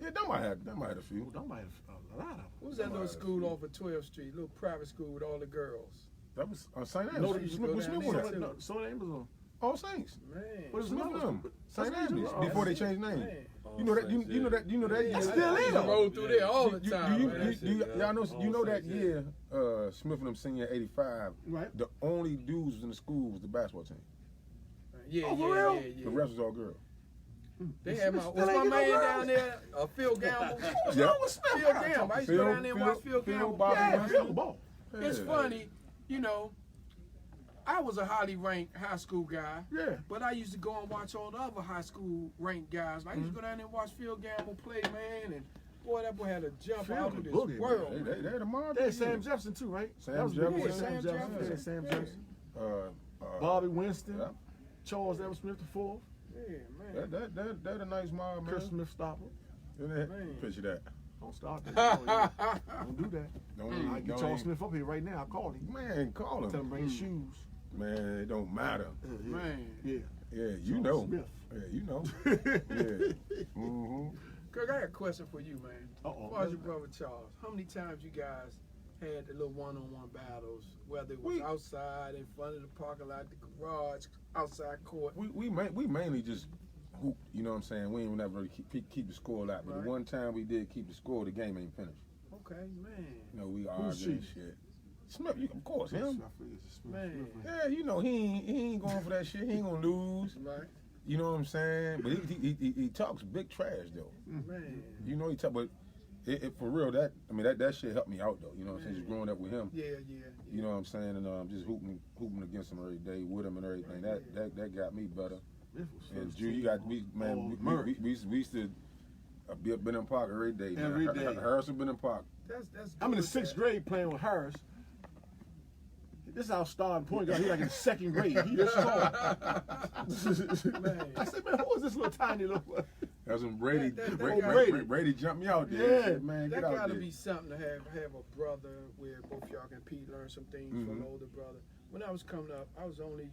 Yeah, Dunbar had a few. Dunbar had a lot of them. What was that little school off of 12th Street? Little private school with all the girls. That was St. No, Andrews. you go down Smith there. was that? No, so the name was on. All Saints. Man. What is Smith another them. school? St. That's Andrews. what you- Before they changed name. Man. You know that. You know that. You know that. Yeah, year. I still used is. to roll through there all the You- time. you- man. you- y'all know. You know that All year, Smith and them senior '85. Right. The only dudes in the school was the basketball team. Yeah, Oh, for yeah, real? yeah, The yeah. rest was all girls. They had my, Still what's ain't my get no man girls. down there? Phil Gamble. Yeah. Phil Gamble. I used to go down there and watch Phil Gamble. Bobby Yeah, Winston. Phil the ball. It's funny, you know, I was a highly ranked high school guy, Yeah. but I used to go and watch all the other high school ranked guys. I used to go down there and watch Phil Gamble play, man, and boy, that boy had a jump Phil out could of this boogie, world. They man. had a mob. They had Sam Jefferson too, right? Sam That was the Jefferson. big Yeah, Sam Sam Jefferson. Jefferson. Yeah, Sam Yeah. Jefferson. Bobby Bobby Winston. Yeah. Charles Evans Smith the fourth. Yeah, man. That a nice mob, man. Chris Smith stopper. Man. Man. Picture that. Don't start that. Don't do that. Don't I even, get don't Charles even- Smith up here right now. I called him. Man, call Tell him him. bring his shoes. Man, it don't matter. Yeah. Man. Yeah. Yeah, you Charles know. Smith. Yeah, you know. Yeah. Mm-hmm. Kirk, I got a question for you, man. Uh-oh. As far as your brother Charles, how many times you guys had the little one-on-one battles, whether it was We- outside, in front of the parking lot, the garage, outside court? We mainly just hoop, you know what I'm saying? We ain't never really keep the score out. But Right. the one time we did keep the score, the game ain't finished. Okay, man. You know, we Who's arguing and she? shit. Smith, of course, him. Man. Yeah, you know, he ain't going for that shit. He ain't gonna lose. Right. You know what I'm saying? But he talks big trash though. Man. You know he talk, but for real, that shit helped me out though. You know what I'm saying? Just growing up with him. Yeah. You know what I'm saying? And just hooping against him every day with him and everything. That got me better. And Drew, we used to be up in the park every day. Man. Every day. Harrison been in the park. That's I'm in the good, 6th man. grade playing with Harris. This is our starting point guard. He's like in 2nd grade. He just tall. Man. I said, man, who is this little tiny little? That's when Brady That Brady jumped me out there. Yeah. He said, man, That get out gotta there. be something to have a brother where both y'all can compete, learn some things from an older brother. When I was coming up, I was the only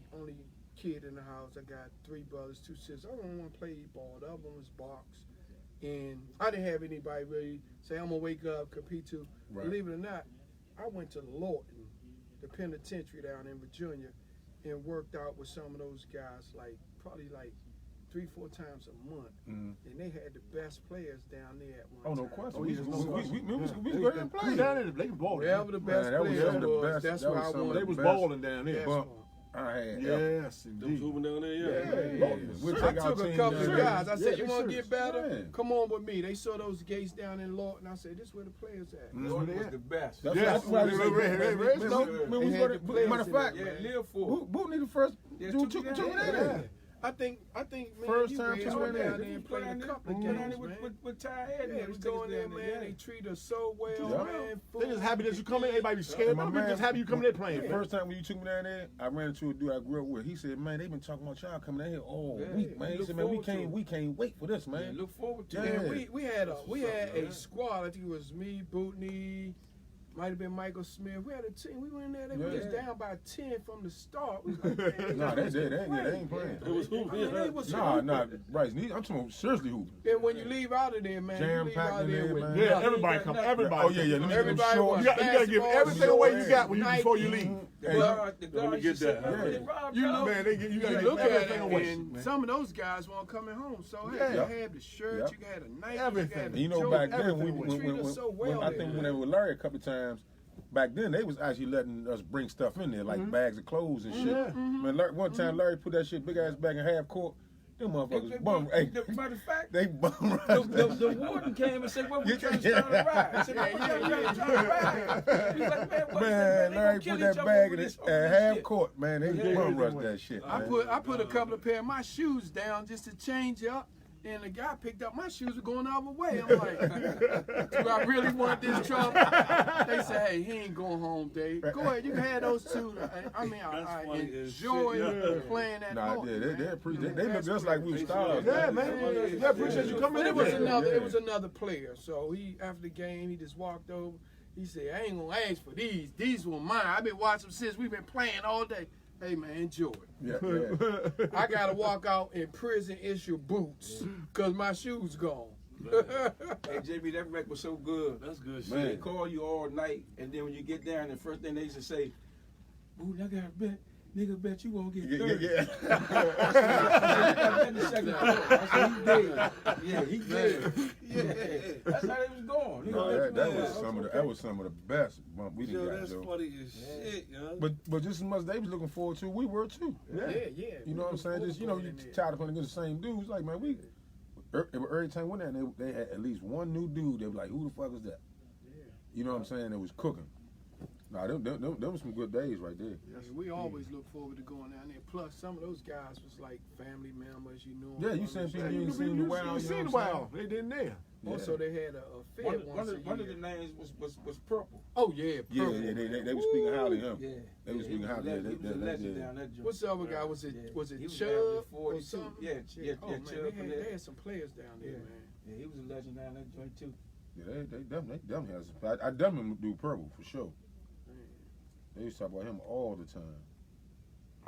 kid in the house. I got 3 brothers, 2 sisters. I don't want to play ball. The other one was box. And I didn't have anybody really say, I'm going to wake up, compete to. Right. Believe it or not, I went to Lawton, the penitentiary down in Virginia, and worked out with some of those guys probably 3-4 times a month. And they had the best players down there at one Oh, no time. question. Oh, We yeah, was no question. go ahead and play. Down there, they can ball. Wherever the best that was players some of the was, best- that's that where was I some of wanted. They was best. balling down there. That's But why. I had Yes, Them indeed. hooping down there, Yeah. We'll I take our took a team couple down of there. guys. I said, Yeah, you they want to serious. get better? Yeah. Come on with me. They saw those gates down in Lawton. I said, this is where the players at. Lord was the best. That's Yes. what I was Right, right, right, right. saying. No, Man, we they was had going the players matter of in fact, there. Yeah, live for it. Boot need the first Yeah, dude took took me me down in there. there. I think, man, First you time raised to me win down it. there and played a couple of Put on games, it man. with Ty Head. Yeah, we go in there, man. They treat us so well, Yeah. man. They just happy that you come in. Everybody be scared. My I'm man- just happy you come in there playing. The first time when you took me down there, I ran into a dude I grew up with. He said, "Man, they been talking about y'all coming down here all Yeah, week, man." He look said, "Man, we forward to it. can't wait for this, Yeah, man." look forward to Yeah. it. And we had a man. squad. I think it was me, Bootney, Might have been Michael Smith. We had a team. We went in there. They Yeah. was down by 10 from the start. We was like, man, Nah, they ain't playing. It was hooping. I mean, they was Nah, hooping. Bryce. I'm talking about seriously hooping. And when you leave out of there, man, you leave Jam-packed out of in there there, with man. Yeah, nothing. everybody come. Everybody. Oh yeah, yeah. Them Everybody shorts. wants You gotta give basketball everything away you shorts, got when before you Nike. leave. Hey, Let me get that. You look, Man, you you gotta look give at everything it, away. and some of those guys weren't coming home. So hey, Yeah. you had the shirt, you had a Nike, Everything. you had And a you know, Jordan, back then, everything. when, They treated us so well I there, think when man. they were Larry a couple of times, back then they was actually letting us bring stuff in there, like bags of clothes and shit. Man, one time Larry put that shit big ass bag in half court. Them motherfuckers bum. Hey, Matter of fact, they bum the warden came and said, "What we trying to start a ride?" I said, "Man, we're trying to ride." He's like, "Man, what Man, they Larry gonna kill put that each other bag over in this half shit." court, man. They bum rushed that shit. I man. put a couple of pair of my shoes down just to change up, and the guy picked up my shoes were going the other way. I'm like, do I really want this trouble? They said, hey, he ain't going home, Dave. Go ahead, you can have those two. I mean, I funny as enjoy shit. playing that Nah, court, they man. appreciate. They look just like we was stars. Yeah, man. They appreciate you coming But in it was there. another, Yeah. it was another player. So he, after the game, he just walked over. He said, I ain't gonna ask for these. These were mine. I've been watching them since we've been playing all day. Hey man, enjoy it. Yeah. I gotta walk out in prison issue boots because my shoes gone. Hey, JB, that wreck was so good. That's good Man. They shit. call you all night, and then when you get down, the first thing they used to say, "Ooh, I got a bet. Nigga, bet you won't get 30." Yeah. I said, "In the second quarter." I said, he did. Yeah, he did. Yeah. That's how they was going. No, that was some of the best bump we Yo, done got, that's though. funny as shit, yo. But just as much they was looking forward to, we were too. Yeah. You know what I'm saying? Just you tired of playing against the same dudes. Like man, every time we went there, they had at least one new dude. They were like, who the fuck is that? You know what I'm saying? It was cooking. Nah, them was some good days right there. We always look forward to going down there. Plus, some of those guys was like family members, you know. Yeah, you seen people you ain't seen in a while. You You seen know a what I'm while. They didn't there. Also, they had a fair once a year. One of the names was Purple. Oh yeah, Yeah, Purple. they were speaking highly of him. Yeah. They was speaking highly. He was a legend down that joint. What's the other guy? Was it He Chubb was averaging or 42. something? Yeah, Oh man, Chubb. they had some players down there, Yeah. man. Yeah, he was a legend down that joint too. Yeah, they definitely has. I definitely do Purple for sure. They used to talk about him all the time.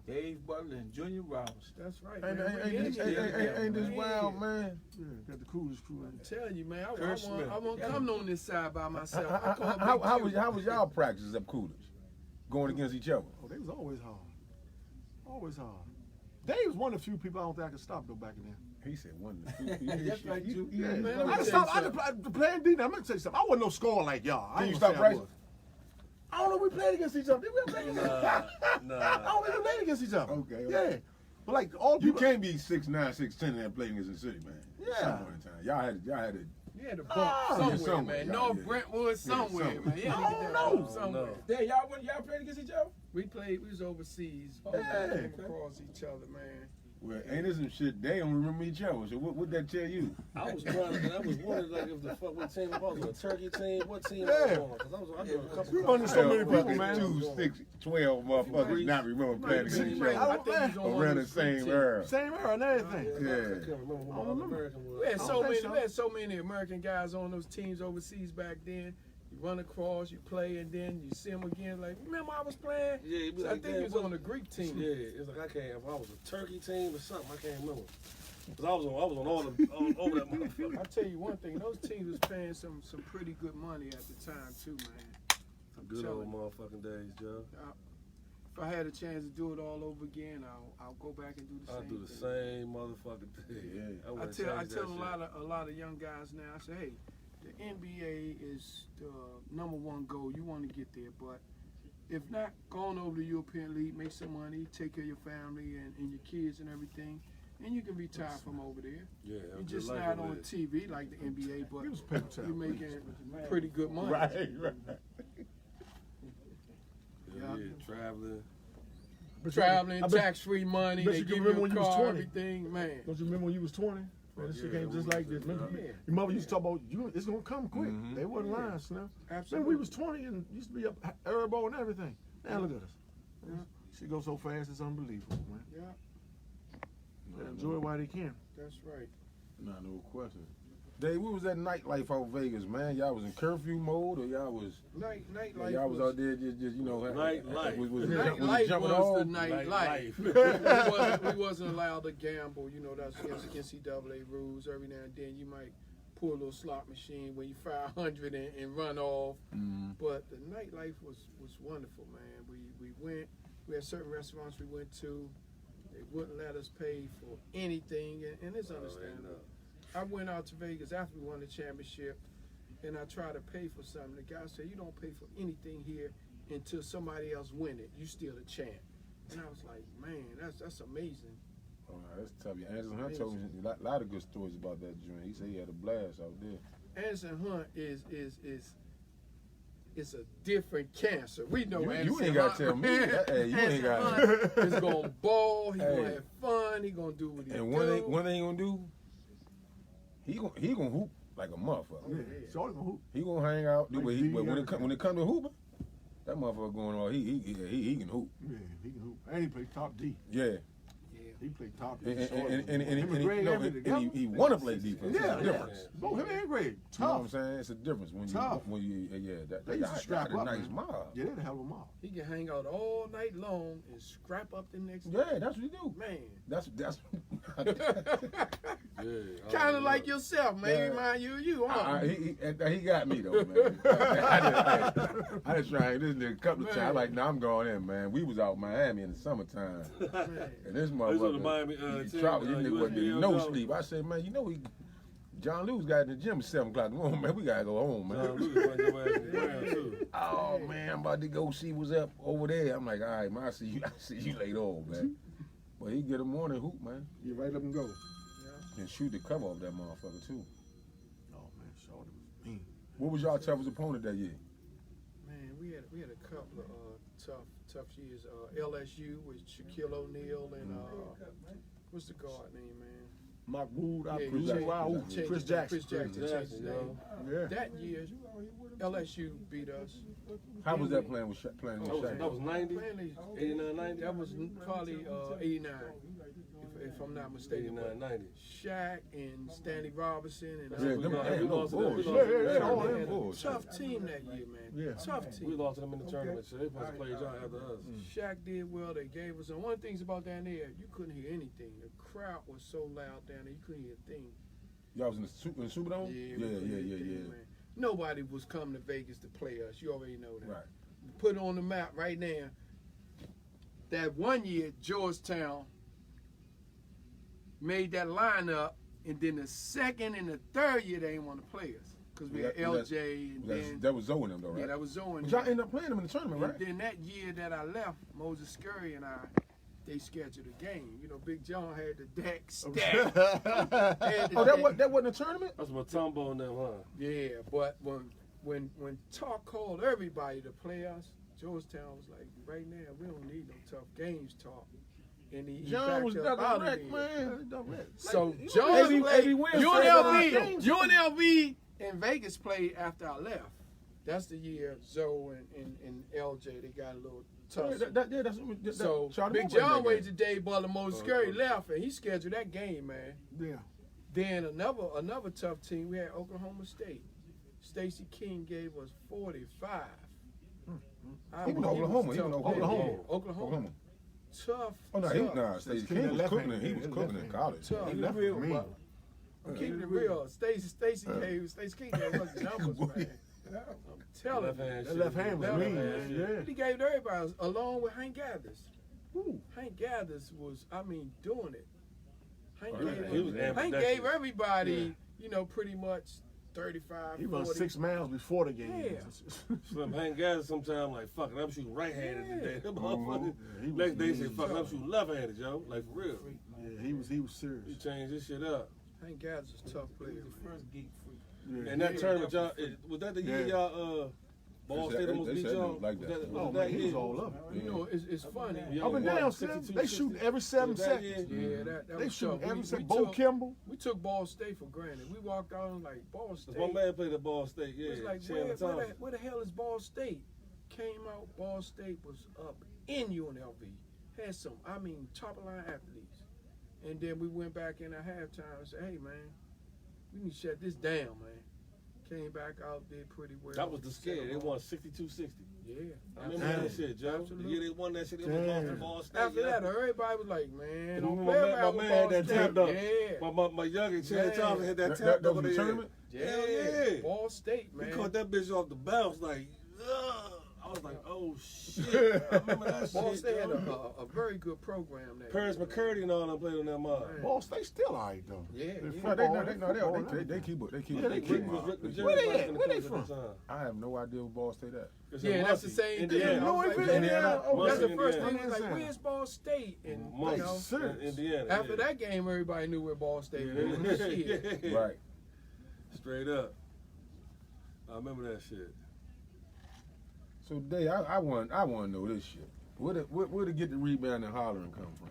Dave Butler and Junior Rouse. That's right, Ain't man. this wild, man? Yeah, got the coolest crew in. I'm telling you, man, Kurt Smith. I won't come on this side by myself. I call How Big Q. was y'all practices up Coolidge? Going against each other? Oh, they was always hard. Always hard. Dave was one of the few people I don't think I could stop though back in there. He said one of the few. That's right, you. Yeah, Man, I let me just tell you stopped. I just playing D. I'm gonna tell you something. I wasn't no scorer like y'all. I Can ain't you gonna stop say I Bryce? was. I don't know. We played against each other. Did we play against each other? I don't think we played against each other. Okay. Yeah, but like all You people. can't be 6'9", 6'10" and playing against the city, man. Yeah. Some point in time. Y'all had to. Yeah, the bump Ah, somewhere, man. yeah, North yeah. Brentwood, somewhere, somewhere. man. Yeah, I get don't that know. bump somewhere. There, y'all played against each other? We was overseas. Oh, We okay. came across each other, man. Well, ain't this some shit? They don't remember each other. So what that tell you? I was trying. I was wondering like if the fuck what team I was on. Turkey team. What team I Yeah. was on? Because I doing a couple. We running so many people, Fucking man. 2, 6, 12 motherfuckers not remember playing against each Right. other. I think he's on one Around of the the same teams. era. Same era and everything. I Yeah. can't remember who my other American was. We had I so don't many. think so. We had so many American guys on those teams overseas back then. You run across, you play, and then you see them again. Like, remember I was playing? Yeah, he was So I like, think damn, he was what- on the Greek team. Yeah, it's like I can't. If I was a Turkey team or something, I can't remember. Cause I was on all over that motherfucker. I tell you one thing, those teams was paying some pretty good money at the time too, man. Good old motherfucking days, Joe. If I had a chance to do it all over again, I'll go back and do the I'll same. do the thing. same motherfucking thing. Yeah. I wouldn't I change tell that a lot of young guys now. I say, hey, the NBA is the number one goal. You want to get there, but if not, go on over to the European League, make some money, take care of your family and your kids and everything, and you can retire from over there. Yeah, You're just not on TV like the NBA, but Give us paper towel, you're making pretty good money. Right. Yeah, traveling. Traveling, I bet- tax-free money, bet they you give can you remember a when you was car, 20. everything, man. Don't you remember when you was 20? Man, this shit came just like this. Remember, Yeah. your mother used to talk about you. It's gonna come quick. Mhm. They wasn't lying, you know. Absolutely. Remember we was 20 and used to be up Arabo and everything. Now look at us. Yeah. She goes so fast, it's unbelievable, man. Yeah, They enjoy it while they can. that's right. Nah, no question. Dave, what was that nightlife out Vegas, man? Y'all was in curfew mode, or y'all was Nightlife. y'all was out there just you know, Nightlife. was Nightlife jumping was off? the nightlife. we wasn't allowed to gamble. You know, that's NCAA rules. Every now and then you might pull a little slot machine when you 500 and run off. But the nightlife was wonderful, man. We went. We had certain restaurants we went to. They wouldn't let us pay for anything, and it's understandable. I went out to Vegas after we won the championship, and I tried to pay for something. The guy said, "You don't pay for anything here until somebody else win it. You still the champ." And I was like, "Man, that's amazing." Oh, that's tough. Anderson Hunt told me a lot of good stories about that joint. He said he had a blast out there. Anderson Hunt is a different cancer. We know Anderson You ain't got to tell me. Hey, you ain't got to. Hunt is gonna ball. He gonna have fun. He gonna do what he do. And one thing he gonna do, he gonna hoop like a motherfucker. Yeah, Shorty gonna hoop. He gonna hang out. Like But when it comes to hooping, that motherfucker going on. He can hoop. Yeah, he can hoop. And he play top D. Yeah. He played top D. And he want to play defense. Yeah, It's a difference. Both him and Greg. You know what I'm Tough. saying? It's a difference when you They used to scrap a up, nice man. mob. Yeah, they had a hell of a mob. He can hang out all night long and scrap up the next day. Yeah, that's what you do. Man. That's Kind of like yourself, man. Yeah. Remind you, huh? he got me though, man. I just tried this nigga a couple of times. Like, nah, I'm going in, man. We was out in Miami in the summertime, and this motherfucker, Miami, he traveled. This nigga wasn't getting no sleep. I said, man, you know John Lewis got in the gym at 7 o'clock in the morning, man. We gotta go home, man. Oh man, I'm about to go see what's up over there. I'm like, all right, man, I see you later on, man. But he get a morning hoop, man. You right up and go. And shoot the cover off that motherfucker too. Oh man, Shorty was mean. What was y'all toughest opponent that year? Man, we had a couple of tough years. LSU with Shaquille O'Neal and what's the guard name, man? Mark Wood, Chris Chris Jackson. changed his name. Yeah. That year, LSU beat us. How was that playing with playing with Shaq? That was 90, 89, 90. That was probably 89, if I'm not mistaken. 89, 90. Shaq and Stanley Robinson and tough team that year, man. Yeah. Tough team. We lost to them in the tournament, so they supposed to play y'all after us. Shaq did well. They gave us. And one of the things about down there, you couldn't hear anything. The crowd was so loud down there, you couldn't hear a thing. Y'all was in the Superdome? Yeah. Man. Nobody was coming to Vegas to play us. You already know that. Right. Put it on the map right now. That one year, Georgetown made that lineup, and then the second and the third year they didn't want to play us because we had LJ and then that was Zoe and them though, right? Yeah, that was Zoe and But y'all ended up playing them in the tournament, right? And then that year that I left, Moses Scurry and they scheduled a game. You know, Big John had the deck stacked. That wasn't a tournament? That's Matumbo and them, huh? Yeah, but when Talk called everybody to play us, Georgetown was like, right now we don't need no tough games, Talk. And he John was direct, man. So Like, John played UNLV. UNLV and Vegas played after I left. That's the year Zoe and LJ, they got a little tough. So Big John waited today, Butler Moses Curry left, and he scheduled that game, man. Yeah. Then another tough team, we had Oklahoma State. Stacey King gave us 45. He was Oklahoma. Tough. Oh no, Stacey King was cooking it. He was cooking in college. Tough. He left for me. Keeping it real. Stacey King gave us numbers, man. I'm telling you. That left hand was mean, man. Yeah. He gave it to everybody, along with Hank Gathers. Hank Gathers was, doing it. Hank gave everybody, pretty much 35, He 40. run 6 miles before the game. Yeah. Slim Hank Gathers sometimes like, fuck it, I'm shooting right-handed today. That motherfucker. Next day he say, fuck it, I'm shooting left-handed, yo. Like, for real. Yeah, he was serious. He changed this shit up. Hank Gathers was a tough player. The first geek freak. Yeah. And that tournament, y'all, was that the year y'all, Ball State almost beat y'all? Like that. Oh, man, he was all up. It's funny. Up and down, Slim. They shooting every 7 seconds. Yeah, that They was shooting tough. every We second. Bo took- Kimball. We took Ball State for granted. We walked out and like, Ball State. One man played at Ball State, yeah. It was like, Chandler Thompson. where the hell is Ball State? Came out, Ball State was up in UNLV. Had some, top of line athletes. And then we went back in at halftime and said, hey man, we need to shut this down, man. Came back out, did pretty well. That was the scare. They won 62-60. Yeah. I remember that shit, Joe. Absolutely. The year they won that shit, they was off the Ball State. After that, everybody was like, man, don't My play man around with had Ball that State. tapped up. Yeah. My youngin' Chad Yeah. Thompson had that That tapped up was on the the tournament? Hell yeah. Ball State, man. He caught that bitch off the bounce like, ugh. I was like, oh shit. I remember that Ball shit. State had Joe. a very good program there. Paris McCurdy and all them played on that mud. Man. Ball State still all right, though. Yeah, The yeah. football, They keep it. Yeah, they keep up. Rick McGee Where they was at? the Where they coach at from? the time. I have no idea where Ball State at. It's Yeah, in that's the Muncie, same thing. Indiana. I was like, Indiana? oh, that's the Muncie, first Indiana. thing. Like, where's Ball State? And you Muncie, know, serious. Indiana. after yeah. that game, everybody knew where Ball State was. Shit. Yeah. Right. Straight up. I remember that shit. So, Dave, I want to know this shit. Where did get the rebound and hollering come from?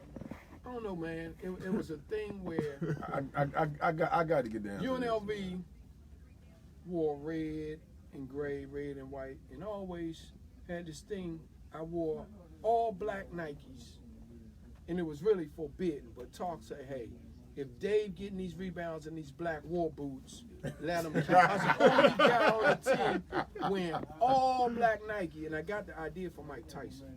I don't know, man. It was a thing where I got to get down. to this. UNLV wore red and gray, red and white, and always had this thing. I wore all black Nikes, and it was really forbidden. But Talk said, hey, if Dave getting these rebounds in these black war boots, let him keep. I was the only guy on the team wearing all black Nike, and I got the idea from Mike Tyson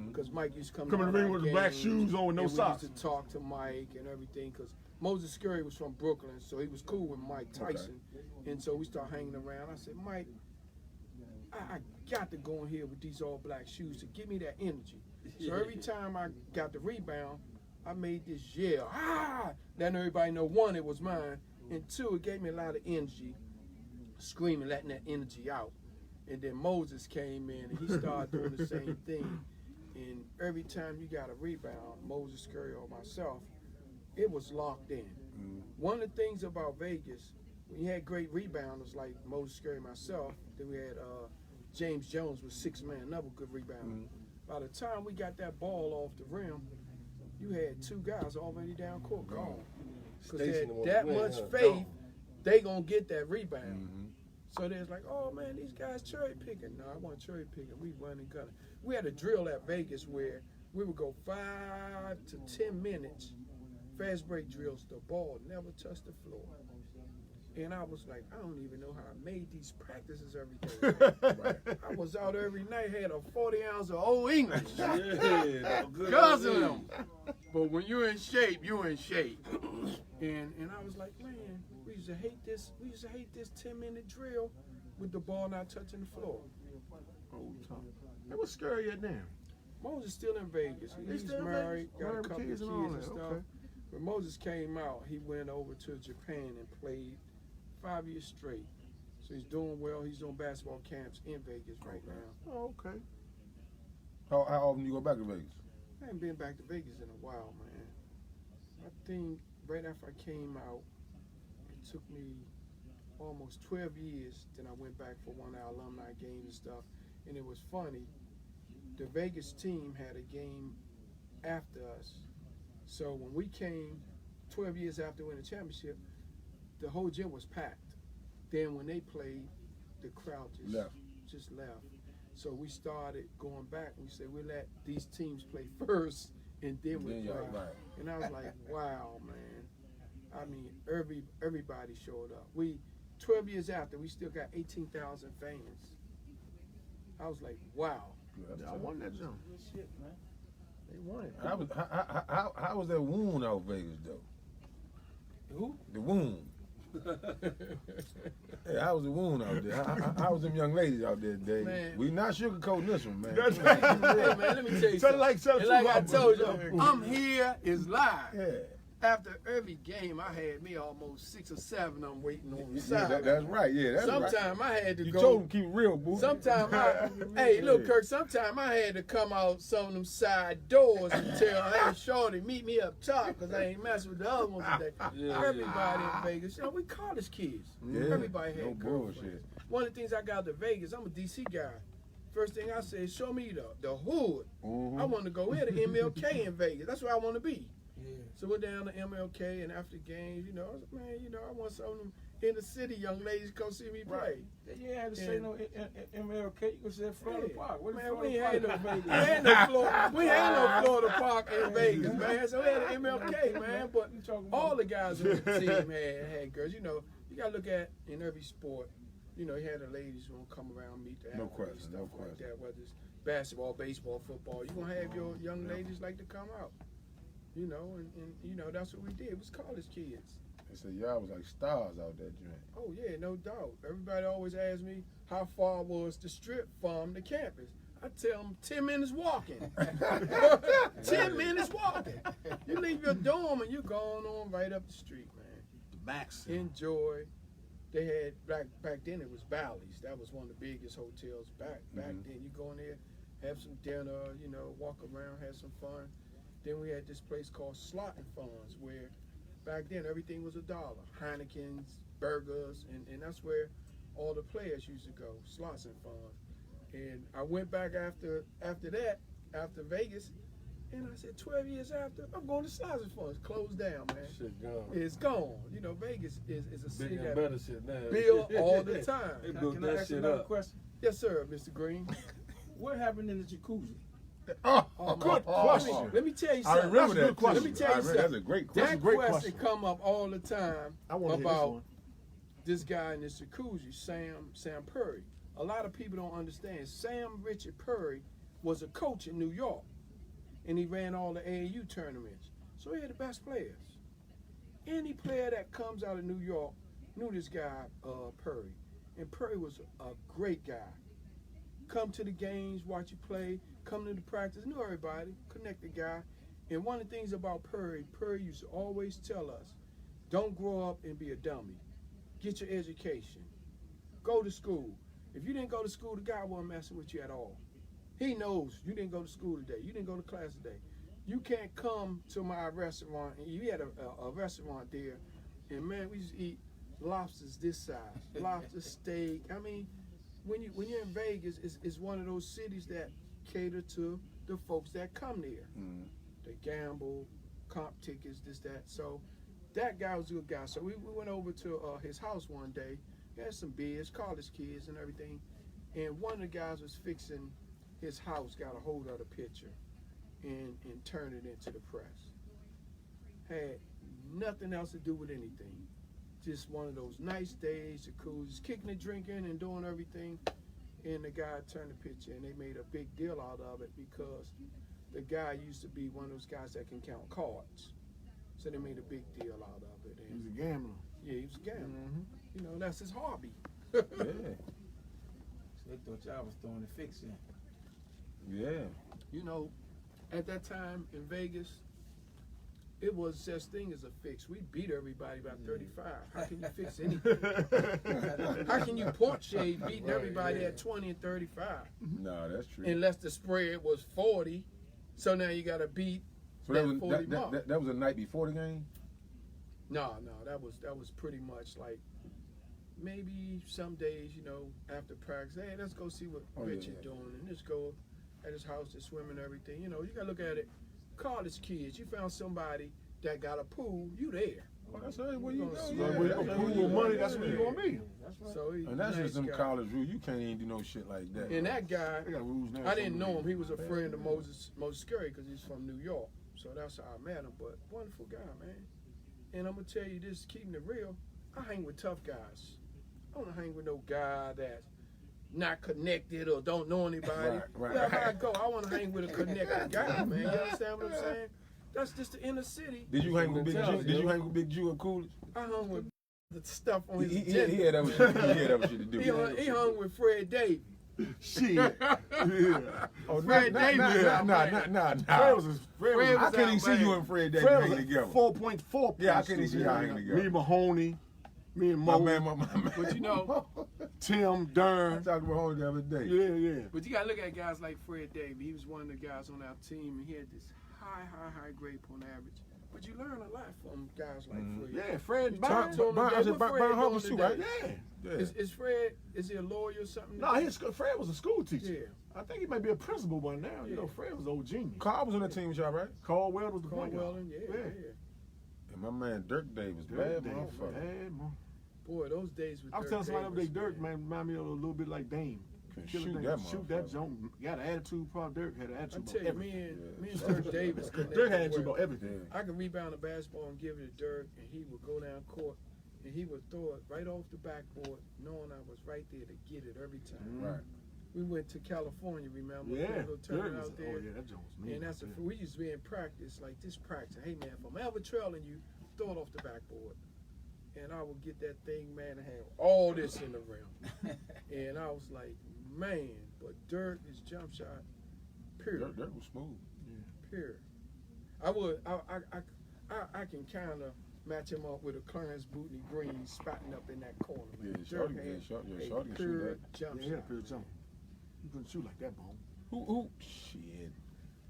because Mike used to come in the ring with the black shoes on with no and socks. We used to talk to Mike and everything because Moses Scurry was from Brooklyn, so he was cool with Mike Tyson, and so we started hanging around. I said, Mike, I got to go in here with these all black shoes to give me that energy. So every time I got the rebound, I made this yell, letting everybody know, one, it was mine, and two, it gave me a lot of energy, screaming, letting that energy out. And then Moses came in, and he started doing the same thing. And every time you got a rebound, Moses Scurry or myself, it was locked in. One of the things about Vegas, when you had great rebounders like Moses Scurry and myself, then we had James Jones was 6-man, another good rebounder. By the time we got that ball off the rim, you had two guys already down court gone. Because they had that much faith they gonna get that rebound. So there's like, oh man, these guys cherry picking. No, I want cherry picking. We running gunning. We had a drill at Vegas where we would go 5 to 10 minutes, fast break drills. The ball never touched the floor. And I was like, I don't even know how I made these practices every day. I was out every night, had a 40 ounce of old English. Guzzling them. But when you're in shape, you're in shape. And I was like, man, we used to hate this 10-minute drill with the ball not touching the floor. Hey, what's scary at now? Moses still in Vegas. He's still married, in Vegas? got a couple of kids and stuff. Okay. When Moses came out, he went over to Japan and played 5 years straight. So he's doing well. He's doing basketball camps in Vegas right now. Oh, okay. How often you go back to Vegas? I haven't been back to Vegas in a while, man. I think right after I came out, it took me almost 12 years. Then I went back for one of our alumni games and stuff. And it was funny. The Vegas team had a game after us. So when we came 12 years after winning the championship, the whole gym was packed. Then when they played, the crowd just left. So we started going back. We said, we'll let these teams play first, and then we play. Right. And I was like, wow, man. I mean, everybody showed up. 12 years after, we still got 18,000 fans. I was like, wow. Yeah, I won that jump. Good shit, man. They won it. How was that wound out Vegas though? Who? The wound. Hey, how was the wound out there? How was them young ladies out there today? Man. We not sugarcoating this one, man. That's Hey, man, let me tell you something. Like I told you, I'm here is live. Yeah. After every game, I had me almost 6 or 7 of them waiting on the Yeah, side. that's right. Yeah, that's right. Sometimes I had to You go. told him keep it real, boo. Sometimes hey, look, Kirk. Sometimes I had to come out some of them side doors and tell, hey, shorty, meet me up top because I ain't messing with the other ones today. Everybody in Vegas, you know, we college kids. Yeah, Everybody had no girlfriends. bullshit. One of the things I got to Vegas, I'm a DC guy. First thing I said, show me the hood. I want to go here to MLK in Vegas. That's where I want to be. Yeah. So we're down to MLK, and after games, you know, I was like, man, you know, I want some of them in the city young ladies come see me play. You ain't had to say no MLK. You could say Florida Park. What Man, Florida we Park ain't in Vegas? had no Florida Park in Vegas, man. So we had an MLK, man. But all the guys on the team had girls. You know, you gotta look at in every sport. You know, you had the ladies who come around, meet the No athletes, question, stuff no like question. that. Whether it's basketball, baseball, football, you gonna have your young ladies like to come out. You know, and you know that's what we did. It was college kids. They said y'all was like stars out that joint. Oh yeah, no doubt. Everybody always asks me how far was the strip from the campus. I tell them 10 minutes walking. 10 minutes walking. You leave your dorm and you're going on right up the street, man. The max. Enjoy. They had back then it was Bally's. That was one of the biggest hotels back then. You go in there, have some dinner, you know, walk around, have some fun. Then we had this place called Slot and Funds where back then everything was $1. Heineken's, burgers, and that's where all the players used to go, Slots and Funds. And I went back after that, after Vegas, and I said 12 years after, I'm going to Slots and Funds. Closed down, man. Shit gone. It's gone. You know, Vegas is a city Bigger and that better shit now. build all the time. They built Can I that ask you shit another up. question? Yes, sir, Mr. Green. What happened in the jacuzzi? Good question. Let me tell you I something. remember That's a that good question. Let me tell you That's something. a great That question. great question question. come up all the time I want to hear this about one. this guy in this jacuzzi, Sam Purry. A lot of people don't understand. Sam Richard Purry was a coach in New York, and he ran all the AAU tournaments. So he had the best players. Any player that comes out of New York knew this guy, Purry. And Purry was a great guy. Come to the games, watch you play, come to the practice, knew everybody, connected guy. And one of the things about Purry used to always tell us, don't grow up and be a dummy. Get your education. Go to school. If you didn't go to school, the guy wasn't messing with you at all. He knows you didn't go to school today. You didn't go to class today. You can't come to my restaurant, and you had a restaurant there, and man, we used to eat lobsters this size, lobster steak. I mean, when you're in Vegas, it's one of those cities that cater to the folks that come there. They gamble, comp tickets, this, that. So that guy was a good guy. So we went over to his house one day. He had some beers, college kids and everything. And one of the guys was fixing his house, got a hold of the picture and turned it into the press. Had nothing else to do with anything. Just one of those nice days, jacuzzis, kicking and drinking and doing everything. And the guy turned the picture, and they made a big deal out of it because the guy used to be one of those guys that can count cards. So they made a big deal out of it. He was And a gambler. yeah, he was a gambler. You know, that's his hobby. Yeah. So they thought y'all was throwing the fix in. Yeah. You know, at that time in Vegas, it was such thing as a fix. We beat everybody by 35. How can you fix anything? How can you point shade beating everybody at 20 and 35? No, that's true. Unless the spread was 40. So now you got to beat So that 40 that, mark. that was a night before the game? No, that was pretty much like maybe some days, you know, after practice, hey, let's go see what Richard doing, and let's go at his house to swim and everything. You know, you gotta look at it. College kids, you found somebody that got a pool, you there. Oh, that's right. Where you go? So Yeah, Where you that's gonna where put you your go. money, that's where you gonna be. That's right. So he, And that's nice just them guy. college rules. You can't even do no shit like that. And that guy, They got rules now. I didn't know him. He was a friend of Moses Scurry because he's from New York. So that's how I met him. But wonderful guy, man. And I'm gonna tell you this, keeping it real, I hang with tough guys. I don't hang with no guy that's not connected or don't know anybody. Right. Wherever I go, I want to hang with a connected guy, man. You understand what I'm saying? That's just the inner city. Did you hang with Big Jew? Did you hang with Big Jew at Coolidge? I hung with the stuff on his He agenda. had that shit to do. He hung with Fred Davis. Shit. Yeah. Oh, Fred Davis. Nah. Fred was Fred I was couldn't even out, see man. you and Fred Davis Fred hanging was together. 4.4. Yeah, I couldn't see y'all hanging together. Me, Mahoney, me and My Mo, man, my man. But you know, Tim, I Dern. talked about home the other day. Yeah. but you gotta look at guys like Fred Davis. He was one of the guys on our team, and he had this high grade point average. But you learn a lot from guys like Fred. Yeah, Fred You talk Byrne. to him today, what Fred Byrne doing Hubbard too, right? today? Yeah. Yeah. Is Fred? Is he a lawyer or something? No, Fred was a school teacher. Yeah. I think he might be a principal by now. You know, Yeah. Fred was old genius. Carl was on the team with y'all, right? Caldwell was the point Caldwell, guard. yeah. And my man Dirk Davis, Dirk bad Davis, motherfucker. bad man. Boy, those days with I was Dirk telling somebody the other day, Davis, Dirk, man, remind me of a little bit like Dame. Can Killer shoot Dame. that Shoot that motherfucker. jump. Got an attitude, probably Dirk had an I attitude tell about you, everything. me and Dirk Davis connected Dirk had an attitude well. about everything. I could rebound a basketball and give it to Dirk, and he would go down court and he would throw it right off the backboard, knowing I was right there to get it every time. Right. We went to California, remember? Yeah, That little tournament out there. Oh yeah, that joint was mean. And that's we used to be in practice, like this practice. Hey man, if I'm ever trailing you, throw it off the backboard. And I would get that thing, man, and have all this in the rim. And I was like, man, but Dirk, his jump shot, period. Dirk was smooth. Period. I can kind of match him up with a Clarence Bootney Green spotting up in that corner. Yeah, Man. Shorty, Dirk yeah, had Shorty, yeah, a Shorty can shoot pure that. jump Yeah, shot. pure jump. You couldn't shoot like that, Bone. Who? Shit.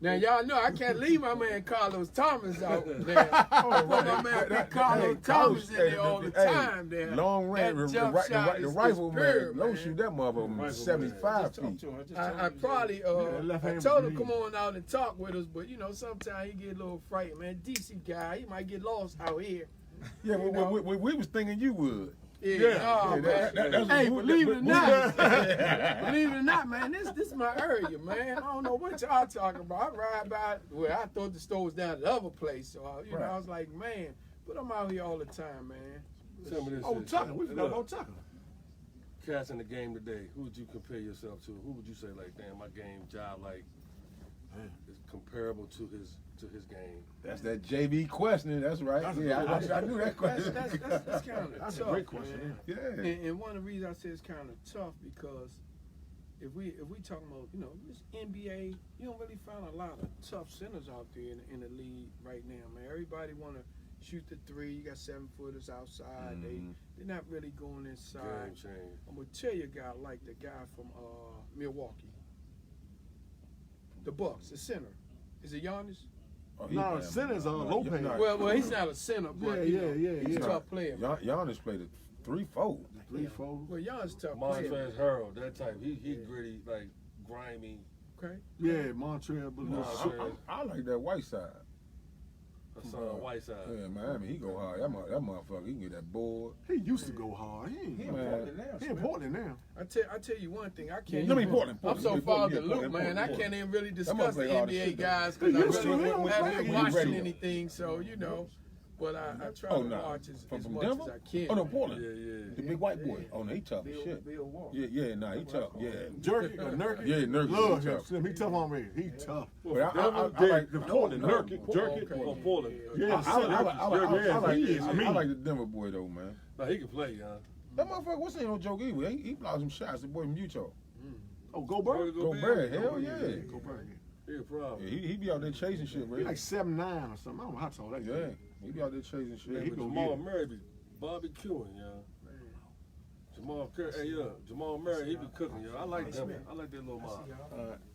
Now y'all know I can't leave my man Carlos Thomas out there. I put my man Carlos Thomas in there all the time. There, long range, That the jump shot is rifle pure, man. Don't shoot that motherfucker from 75 feet. I probably I told him come on out and talk with us, but you know sometimes he get a little frightened, man. DC guy, he might get lost out here. Yeah, we was thinking you would. Yeah, that's hey, a- believe it or not, believe it or not, man, this is my area, man. I don't know what y'all talking about. I ride by where I thought the store was down at the other place, so you know I was like, man, but I'm out here all the time, man. Tell me this. Oh, shit. Tucker. We forgot Look, about Tucker. Cats in the game today. Who would you compare yourself to? Who would you say like, damn, my game job like is comparable to his game? That's that JB question. That's right. That's a Yeah, good I question. knew that question. That's kind of That's tough, a great question. man. Yeah. And one of the reasons I say it's kind of tough because if we talking about this NBA, you don't really find a lot of tough centers out there in the league right now, man. Everybody want to shoot the three. You got 7-footers outside. They're not really going inside. Game change. I'm gonna tell you a guy like the guy from Milwaukee, the Bucks, the center. Is it Giannis? Oh, No, centers are Lopez. Well, he's not a center, but he's a tough player. Man. Giannis played a 3-4. 3-4. Well, Giannis tough player. Montrezl Harrell, that type. He gritty, like grimy. Okay. Yeah, Montreal. But I like that white side. That's on the white side. Yeah, Miami, he go hard. That motherfucker, he can get that board. he used to go hard. He in Portland now. I tell you one thing. I can't. Let me Portland. I'm so far off the loop, man. I can't even really discuss the NBA guys because I really haven't been watching anything. So but I try to watch as much as I can. Oh no, Portland. Yeah. The big white boy. Oh no, he tough as shit. Bill Walker. Yeah, he tough. Yeah. Jerky, Nurkic. Yeah, Nurkic. Love he him. tough. Slim. He tough on me. He tough. But I like the Portland. Nurkic. Jerky. Oh, Portland. Yeah, I like the Denver boy though, man. No, he can play, y'all. That motherfucker, what's ain't no joke either. He blocked some shots. The boy from Utah. Oh, Gobert. Gobert, hell yeah. Gobert. He a problem. Yeah, he be out there chasing shit, bro. Like 7'9" or something. I don't know how tall that Yeah, is. he be out there chasing shit. Yeah, he but go Jamal get it. Murray be barbecuing, y'all. Jamal Murray, he be cooking, yo. I like him. I like that little mob.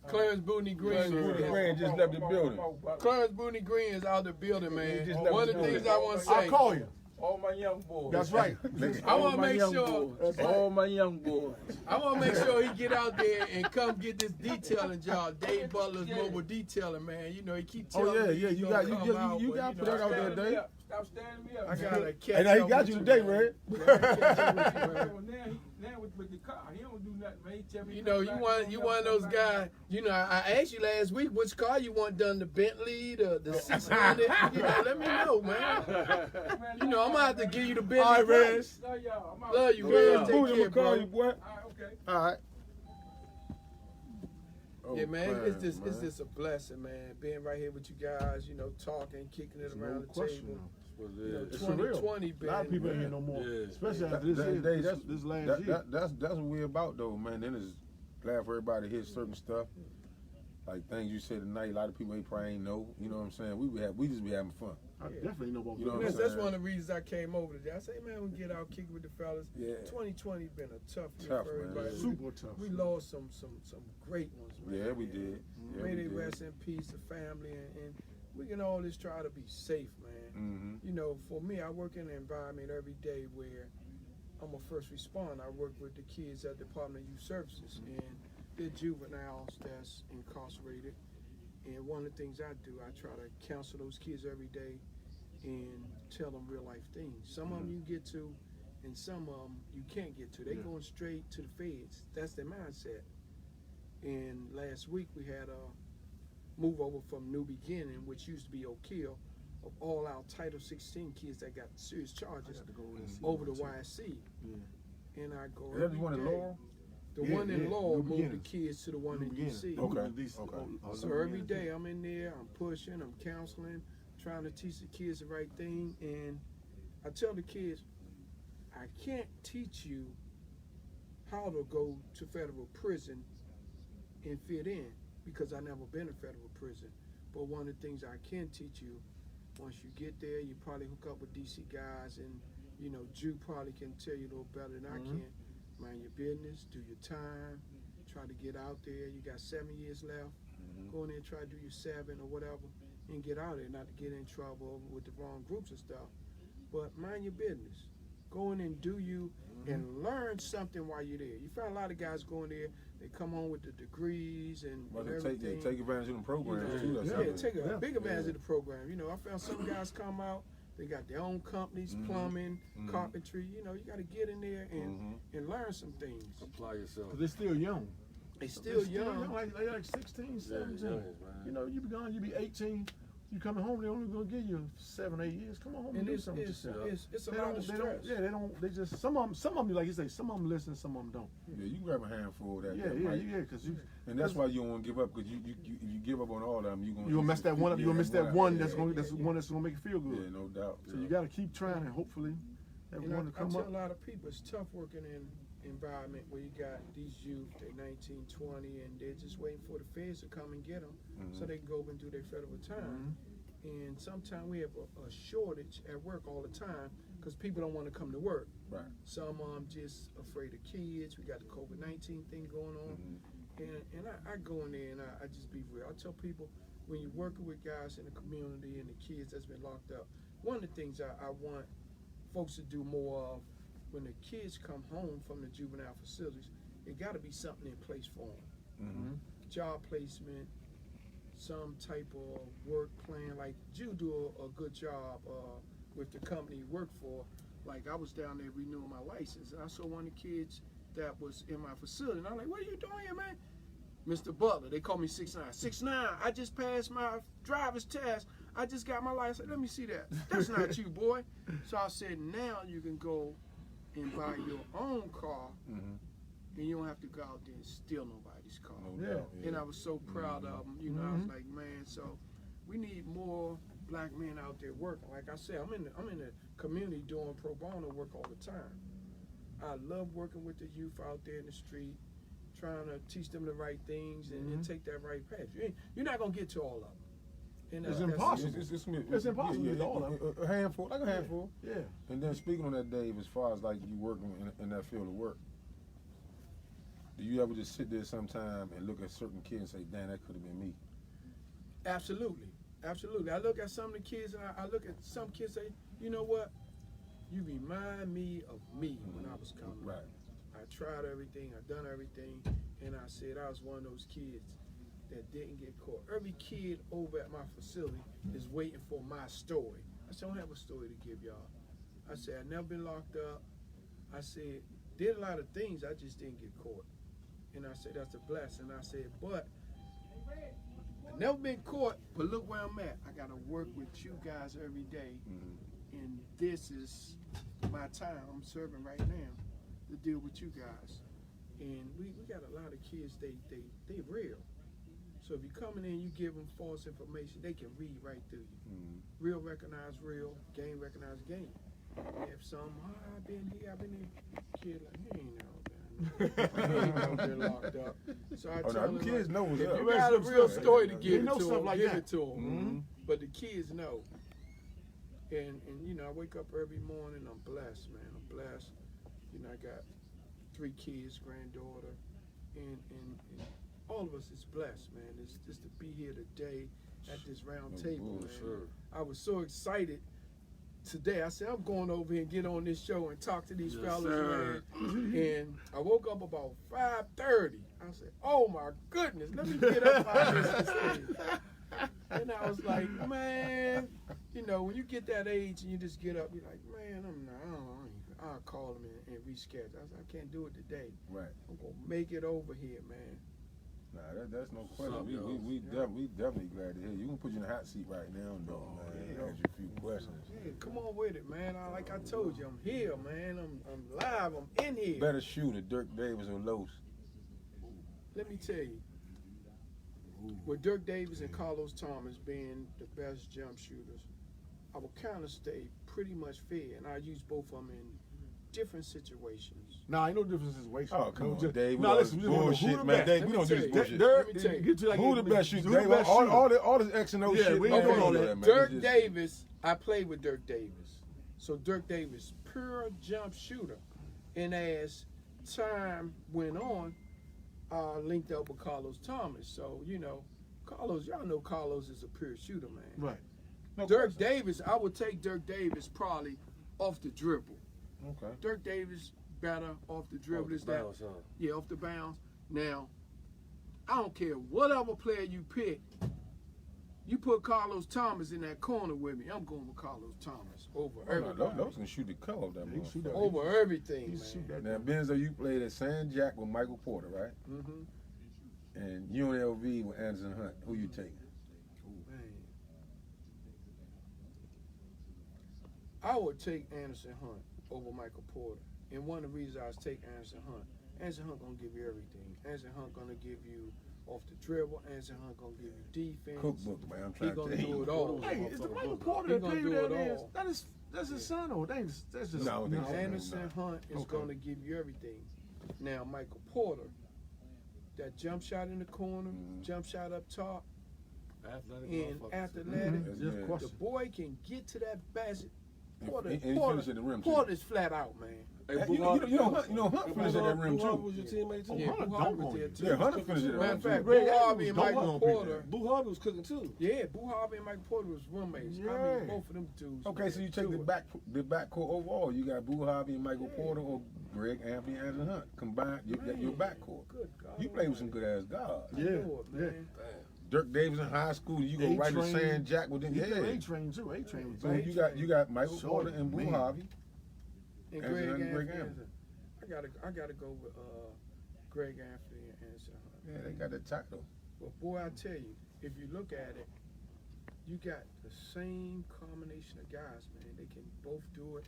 Clarence Bootney Green. Green just left the building. Clarence Bootney Green is out the building, man. just left One the of the things building. I want to say. I'll call you. All my young boys. That's right. I want to make sure. All my young boys. I want to make sure he get out there and come get this detailing job. Dave Butler's mobile detailing, man. He keep telling me Yeah. he's You gonna got come out, you but, got to put that out there, Dave. Stop standing me up. I gotta catch And now he up got with you today, man. Red. Yeah, I catch up with you, man. Now with the car, he don't do nothing, man. He tell me You one of those guys. I asked you last week which car you want done, the Bentley, the 600. Let me know, man. I'm gonna have to give you the Bentley. All right, Red. price. Love y'all. I'm out. Love you, Yeah. man. Take care, call bro. you, boy. All right, okay. All right. Yeah, man, Oh, it's just a blessing, man. Being right here with you guys, talking, kicking it around the table. It's 2020 surreal. A lot of people ain't here no more. Yeah. Especially after this last year. That's what we're about though, man. Then it's glad for everybody to hear certain stuff. Like things you said tonight, a lot of people probably ain't know. You know what I'm saying? We just be having fun. I definitely know about You know what I'm That's saying? one of the reasons I came over today. I say, man, we get out, kick it with the fellas. Yeah. 2020 been a tough year Tough, for man. everybody. Super tough. We lost some great ones, man. Yeah, we did. Yeah, May we they did. rest in peace, the family, and we can all just try to be safe, man. Mm-hmm. For me, I work in an environment every day where I'm a first responder. I work with the kids at the Department of Youth Services, and they're juveniles that's incarcerated. And one of the things I do, I try to counsel those kids every day and tell them real life things. Some of them you get to, and some of them you can't get to. They're going straight to the feds. That's their mindset. And last week we had a move over from New Beginning, which used to be Oak Hill, of all our Title 16 kids that got serious charges I got to go over and see over the one, YSC. Yeah. And I go Is that every the one in day. Laurel? The Yeah, one in yeah, Laurel New moved the Beginnings. kids to the one in DC. Okay. Okay. So every day I'm in there, I'm pushing, I'm counseling, trying to teach the kids the right thing. And I tell the kids, I can't teach you how to go to federal prison and fit in because I've never been in federal prison. But one of the things I can teach you, once you get there, you probably hook up with DC guys, and you know, Jew probably can tell you a little better than I can. Mind your business, do your time, try to get out there. You got 7 years left. Go in there and try to do your 7 or whatever and get out there, not to get in trouble with the wrong groups and stuff. But mind your business. Go in and do you and learn something while you're there. You find a lot of guys going there, they come home with the degrees and Well, everything. take advantage of the programs too. That's Yeah, something. take a Yeah. big advantage of the program. You know, I found some guys come out, they got their own companies, plumbing, carpentry. You know, you got to get in there and learn some things. Apply yourself. Because they're still young. They still young. Like 16, 17. young, man. You know, you be gone, you be 18. You coming home, they only gonna give you 7, 8 years. Come on home and, And do it's something with yourself. a They lot don't, of they stress. don't, yeah, they don't, they just, some of them, like you say, some of them listen, some of them don't. Yeah, you can grab a handful of that. Yeah, that yeah, might- yeah, because you, And that's why you don't want to give up, because if you give up on all of them, you gonna mess that one up, you gonna miss that one that's going gonna make you feel good. Yeah, no doubt. So you gotta keep trying, and hopefully that And one to I come tell up. a lot of people it's tough working in environment where you got these youth, they're 19, 20, and they're just waiting for the feds to come and get them so they can go over and do their federal time. And sometimes we have a shortage at work all the time because people don't want to come to work. Right. Some just afraid of kids. We got the COVID-19 thing going on. And I go in there and I just be real. I tell people, when you're working with guys in the community and the kids that's been locked up, one of the things I want folks to do more of, when the kids come home from the juvenile facilities, it got to be something in place for them. Job placement, some type of work plan. Like you do a good job with the company you work for. Like I was down there renewing my license, and I saw one of the kids that was in my facility, and I'm like, "What are you doing here, man?" Mr. Butler, they call me 6'9". 6'9", I just passed my driver's test. I just got my license. Let me see that. That's not you, boy. So I said, now you can go and buy your own car, and you don't have to go out there and steal nobody's car. No doubt. And I was so proud of them. You know, I was like, man, so we need more black men out there working. Like I said, I'm in the community doing pro bono work all the time. I love working with the youth out there in the street, trying to teach them the right things and take that right path. You're not gonna get to all of them. And It's impossible. It's impossible to get all of them. A handful, like a handful. Yeah. And then speaking on that, Dave, as far as like you working in that field of work, do you ever just sit there sometime and look at certain kids and say, "Damn, that could have been me"? Absolutely, absolutely. I look at some of the kids and I look at some kids and say, you know what? You remind me of me when I was coming. Right. I tried everything, I done everything, and I said I was one of those kids that didn't get caught. Every kid over at my facility is waiting for my story. I said, I don't have a story to give y'all. I said, I've never been locked up. I said, did a lot of things, I just didn't get caught. And I said, that's a blessing. I said, but I've never been caught, but look where I'm at. I got to work with you guys every day, and this is my time I'm serving right now to deal with you guys. And we got a lot of kids, they real. So if you're coming in, you give them false information, they can read right through you. Real recognize real, game recognize game. If some, I've been here, kid like, he ain't never been. He ain't never been locked up. So I tell them, kids know what's if up. you got a real story to They give know it to stuff them, like give that. it to them. But the kids know. And you know, I wake up every morning, I'm blessed, man. I'm blessed. You know, I got 3 kids, granddaughter, and all of us is blessed, man. It's just to be here today at this round table, man. Sure. I was so excited today. I said, I'm going over here and get on this show and talk to these fellas, sir. man. And I woke up about 5:30. I said, oh my goodness, let me get up out of this thing. And I was like, man, you know, when you get that age and you just get up, you're like, man, I'll call them and reschedule. I said, I can't do it today. Right. I'm going to make it over here, man. Nah, that's no What's question. up, yo? We definitely glad to hear you. We can put you in the hot seat right now, though, man. yeah. Ask you a few questions. Yeah, come on with it, man. Like I told you, I'm here, man. I'm live. I'm in here. Better shooter, Dirk Davis or Los? Let me tell you, with Dirk Davis and Carlos Thomas being the best jump shooters, I would kind of stay pretty much fair, and I use both of them in different situations. Nah, ain't no different situation. Oh, come on, just, Dave. Nah, listen, we just wanna know who bullshit, the man. best. Dave, Let we me don't do tell this you. bullshit. Dirk, Let me tell you. get you like Who the best shooter? Who the Dave, best shooter? all this X and O Yeah, shit. we man, ain't doing all know that. man. Dirk It's just- Davis, I played with Dirk Davis. So Dirk Davis, pure jump shooter. And as time went on, I linked up with Carlos Thomas. So, you know, Carlos, y'all know Carlos is a pure shooter, man. Right. No Dirk question. Davis, I would take Dirk Davis probably off the dribble. Okay. Dirk Davis better off the dribble. Is that? Bounce, huh? Yeah, off the bounce. Now, I don't care whatever player you pick. You put Carlos Thomas in that corner with me, I'm going with Carlos Thomas over everybody. Those can shoot the color of that He can shoot that. motherfucker. Over everything, He shoot man. that. Now, Benzo, you played at San Jack with Michael Porter, right? Mm-hmm. And UNLV with Anderson Hunt. Who you taking? Man. I would take Anderson Hunt over Michael Porter. And one of the reasons I was taking Anderson Hunt gonna give you everything. Anderson Hunt gonna give you off the dribble. Anderson Hunt gonna give you defense. Cookbook, man. I'm He trying to gonna tell do you. it all. Hey, it's the Michael Porter He that gonna paid you do that it is. all. That's his son, or that's just No, I don't think so. Anderson Hunt is Okay. gonna give you everything. Now Michael Porter, that jump shot in the corner, jump shot up top, Athletic and motherfuckers. athletic. That's Just good. question. The boy can get to that basket. Porter, And he finished at the rim, too. Porter's flat out, man. Hey, You know, Hunt finished at that rim, Boo Harvey too. was your teammate too. Yeah, Hunter Boo dunk Harvey on was there you. too. Yeah, Hunter finished at that Matter rim, of too. fact, Greg Boo Adams Harvey and don't Michael want people Porter. Boo Harvey was cooking too. Yeah, Boo Harvey and Michael Porter was roommates. I Yeah. mean, both of them dudes. Okay, man, so you take two the backcourt overall. You got Boo Harvey and Michael Porter or Greg Anthony and Anderson Hunt combined. Your backcourt. Good God. You played with some good ass guards. I know it, man. Dirk Davis in high school. You go right to San Jack with them. He Yeah. A-Train too. A-Train was So bad. you got Michael Short, Porter and Boo man. Harvey. And Anderson Greg Hunt and Anthony. Greg Anthony. I gotta go with Greg Anthony and Anderson Hunt. Yeah, they got the title. But boy, I tell you, if you look at it, you got the same combination of guys, man. They can both do it.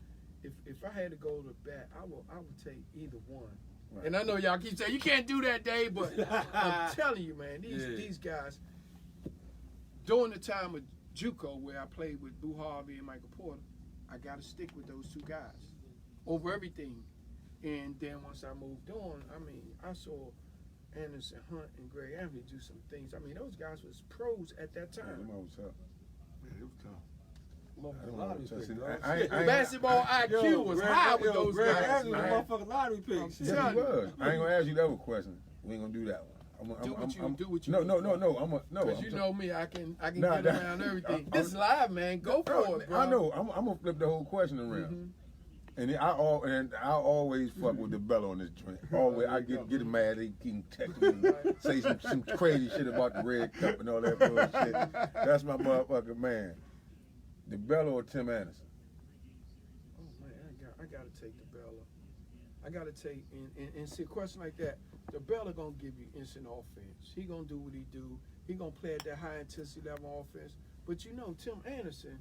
If I had to go to bat, I would take either one. Right. And I know y'all keep saying you can't do that, Dave, but I'm telling you, man, Yeah. these guys. During the time of JUCO, where I played with Boo Harvey and Michael Porter, I got to stick with those two guys over everything. And then once I moved on, I mean, I saw Anderson Hunt and Greg Anthony do some things. I mean, those guys was pros at that Yeah, time. them always tough. Yeah, it was tough. I Motherfucker don't lottery know. pick, See, dog. I ain't- Basketball IQ was high with those Greg guys, Anthony was a man. motherfucking lottery pick. I'm Shit. Yeah, telling he you. was. I ain't gonna ask you the other question. We ain't gonna do that one. Do what you No. Because you know me, I can Nah, get nah. around everything. This is live, man. Go for it, bro. I know. I'm gonna flip the whole question around. And I always fuck with the Bella on this joint. Always, I get mad. They keep texting me, say some crazy shit about the Red Cup and all that bullshit. That's my motherfucking man. The Bella or Tim Anderson? Oh man, I gotta take the Bella. I gotta take and see a question like that. The Bella gonna give you instant offense. He gonna do what he do. He gonna play at that high intensity level offense. But you know, Tim Anderson,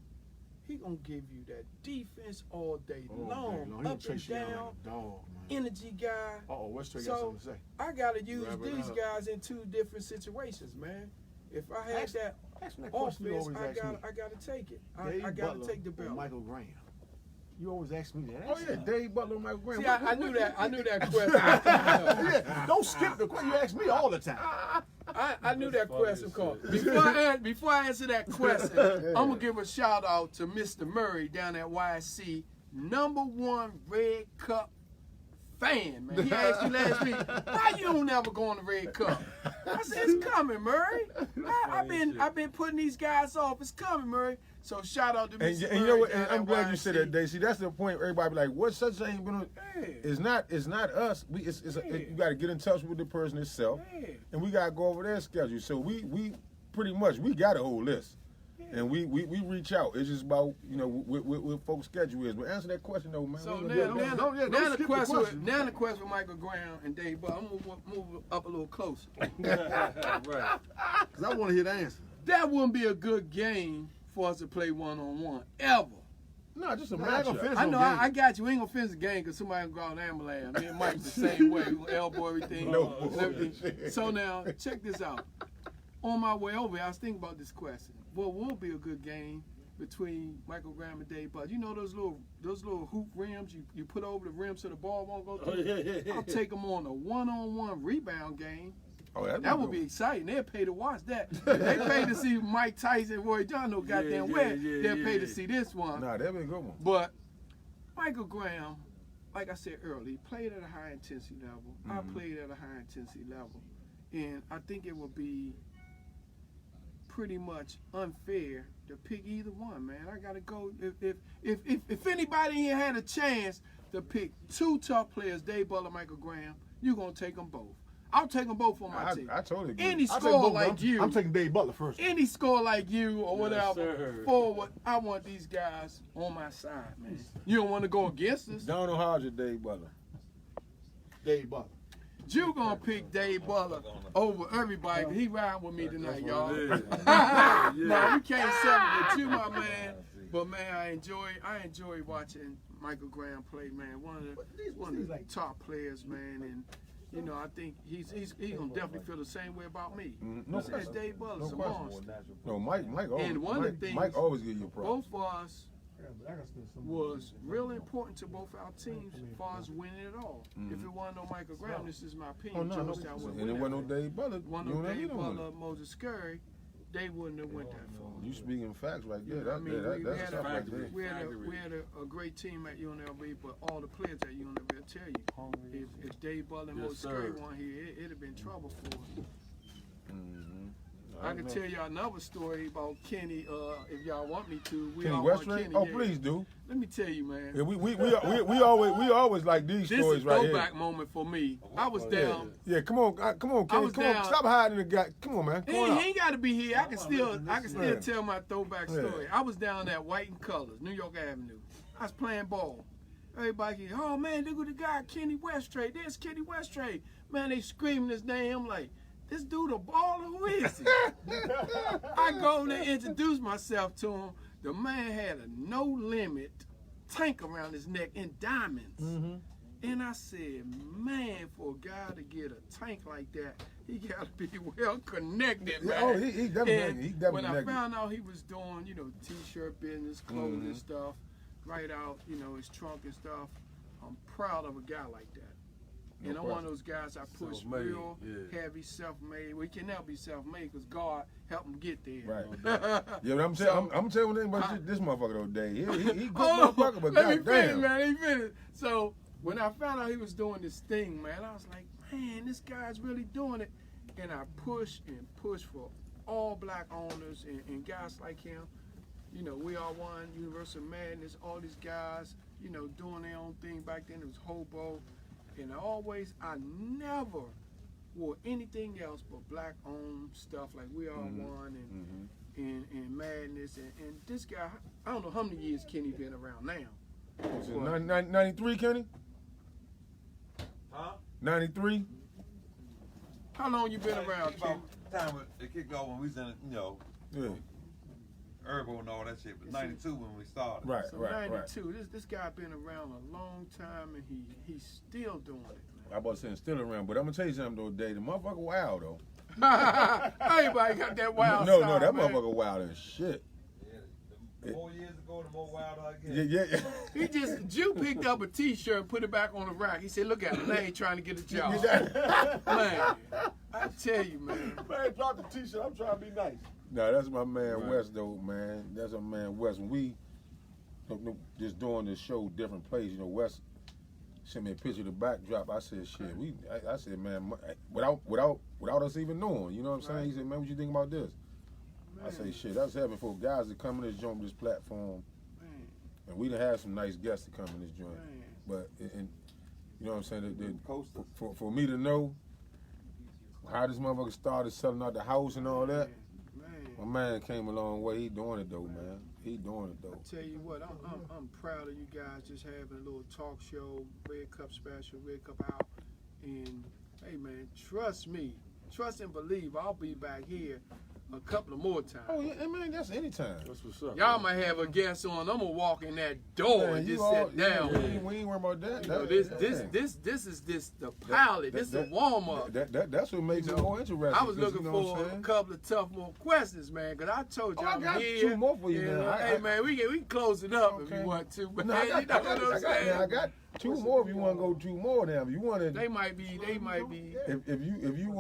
he gonna give you that defense all day long, up and down, Dog, man. energy guy. What's Trey got So something to say? I gotta use Wrap it these up. guys in two different situations, man. If I had that Ask me that question you offense, always I ask me. gotta take it. Dave I gotta Butler take the or Bella. Michael Graham. You always ask me that. Oh yeah, Dave Butler and Michael Graham. See, I knew that question. Yeah, don't skip the question. You ask me all the time. I knew that funny question as called. shit. Before I answer that question, I'm gonna give a shout out to Mr. Murray down at YSC, #1 Red Cup fan, man. He asked you last week, why you don't ever go on the Red Cup? I said, it's coming, Murray. I've been putting these guys off. It's coming, Murray. So shout out to Mr. And Murray. you know what? down And I'm at glad you said that, YSC. Dave. See, that's the point. Everybody be like, "What such ain't been?" Yeah. It's not us. You got to get in touch with the person itself, Yeah. and we got to go over their schedule. So we pretty much we got a whole list. Yeah. And we reach out. It's just about, you know, what folks' schedule is. But answer that question though, man. So We now gonna the question with Michael Graham and Dave Butler. I'm gonna move up a little closer. Right. Because I want to hear the answer. That wouldn't be a good game for us to play one-on-one ever. No, just a Nah, I ain't gonna matchup. finish I no know, game. I got you. We ain't gonna finish the game because somebody gonna go out and ambulance. Me and Mike the same way. We gonna elbow everything. No and everything. bullshit. So now, check this out. On my way over here, I was thinking about this question. What will be a good game between Michael Graham and Dave Butler? You know those little hoop rims you put over the rim so the ball won't go through? Yeah. I'll take them on a one-on-one rebound game. Oh, That would be exciting. They'll pay to watch that. If they pay to see Mike Tyson, Roy John, no goddamn where. They'll pay to see this one. Nah, that'd be a good one. But Michael Graham, like I said earlier, he played at a high intensity level. I played at a high intensity level. And I think it would be pretty much unfair to pick either one, man. I gotta go. If anybody here had a chance to pick two tough players, Dave Butler, Michael Graham, you're gonna take them both. I'll take them both on my team. I totally agree. Any I take score both, like you, I'm taking Dave Butler first. any score like you or whatever, sir. forward, I want these guys on my side, man. You don't want to go against us. Donald Hodge, Dave Butler. Dave Butler. You gonna pick Dave Butler over everybody. He riding with me tonight, y'all. what it is. No, we can't separate you, my man. But man, I enjoy watching Michael Graham play, man. One of the top players, man, and you know I think he's gonna definitely feel the same way about me. No I said question. Dave Butler's No a question. monster. No, Mike always. And one of the things Mike always give you a problem. Both of us was really important to both our teams as far as winning it all. If it wasn't no Michael Graham, this is my Oh opinion, no, no, Georgetown wouldn't and it win wasn't that. no Dave Butler. One you of know, Dave you don't win. Butler, Moses Scurry, they wouldn't have went that far. You speaking facts right there. You know That, what I mean? that, We that's had stuff a- right there. We had a great team at UNLV, but all the players at UNLV, I'll tell you, if Dave Butler and Yes, Moses Scurry sir. weren't here, it'd have been trouble for us. I don't can know. tell y'all another story about Kenny, if y'all want me to. We Kenny all want Westray? Kenny. Oh, yeah. please do. Let me tell you, man. Yeah, we always like these This stories is a right throwback here. moment for me. I was Yeah, down. yeah. Come on, Kenny. was Come on, down. stop hiding the guy. Come on, man. Come on He out. ain't got to be here. I can still Yeah. tell my throwback story. I was down at White and Colors, New York Avenue. I was playing ball. Everybody, oh man, look at the guy, Kenny Westray. There's Kenny Westray. Man, they screaming his name. I'm like, this dude a baller? Who is he? I go and introduce myself to him. The man had a no limit tank around his neck in diamonds. And I said, man, for a guy to get a tank like that, he got to be well connected, man. Oh, he definitely. And He definitely. when I connected. found out he was doing, you know, t-shirt business, clothing stuff, right out, you know, his trunk and stuff, I'm proud of a guy like that. And I'm one of those guys I push Self-made, real yeah. heavy, self-made. We can never be self-made because God helped him get there. Right. Yeah, but I'm So, telling you one thing about this motherfucker though, Dave. He good Oh, motherfucker, but let me finish, goddamn. man. Let me finish. So when I found out he was doing this thing, man, I was like, man, this guy's really doing it. And I push and push for all black owners and guys like him. You know, we all won Universal Madness, all these guys, you know, doing their own thing back then. It was hobo. And I never wore anything else but black owned stuff like we all won and Madness. And this guy, I don't know how many years Kenny been around now. 93, Kenny? Huh? 93? How long you been around, Kenny? Time it kicked off when we was in, you know, Yeah. Herbal and all that shit. But 92 when we started. Right, So right. 92, this guy been around a long time and he's still doing it, I about to say it's still around, but I'm gonna tell you something though, Dave. The motherfucker wild though. man. Everybody got that wild No, side, that man. motherfucker wild as shit. Yeah, the more years ago, the more wild I get. Yeah. He just, Jew picked up a t-shirt and put it back on the rack. He said, look at him, now he trying to get a job. Man, I tell you, man. Man, drop the t-shirt. I'm trying to be nice. No, that's my man West though, man. That's my man West. When we just doing this show, different places, you know, West sent me a picture of the backdrop. I said, shit, I said, man, without us even knowing, you know what I'm saying? He said, man, what you think about this? I say, shit, that's heaven for guys to come in this joint, this platform, and we done had some nice guests to come in this joint. But and you know what I'm saying? For me to know how this motherfucker started selling out the house and all that, My man came a long way. He doing it though, man. He doing it though. I tell you what, I'm proud of you guys just having a little talk show, Red Cup special, Red Cup out, and hey man, trust me, trust and believe, I'll be back here a couple of more times. Oh yeah, man, that's anytime. That's what's up. Y'all might have a guest on. I'm gonna walk in that door Man, and you just all- sit down. yeah, we ain't worried about that. You know, That- this is the pilot. This is the warm up. That's what makes You it know, more interesting. I was 'cause looking you know what for I'm a saying? couple of tough more questions, man. Cause I told Oh, you I I'm got here. 2 more for you and, now. hey man, we can close it up if Okay. you want to. But No, you know what I'm saying? I got 2 more. If you want to go 2 more, now if you want to, They might be. if you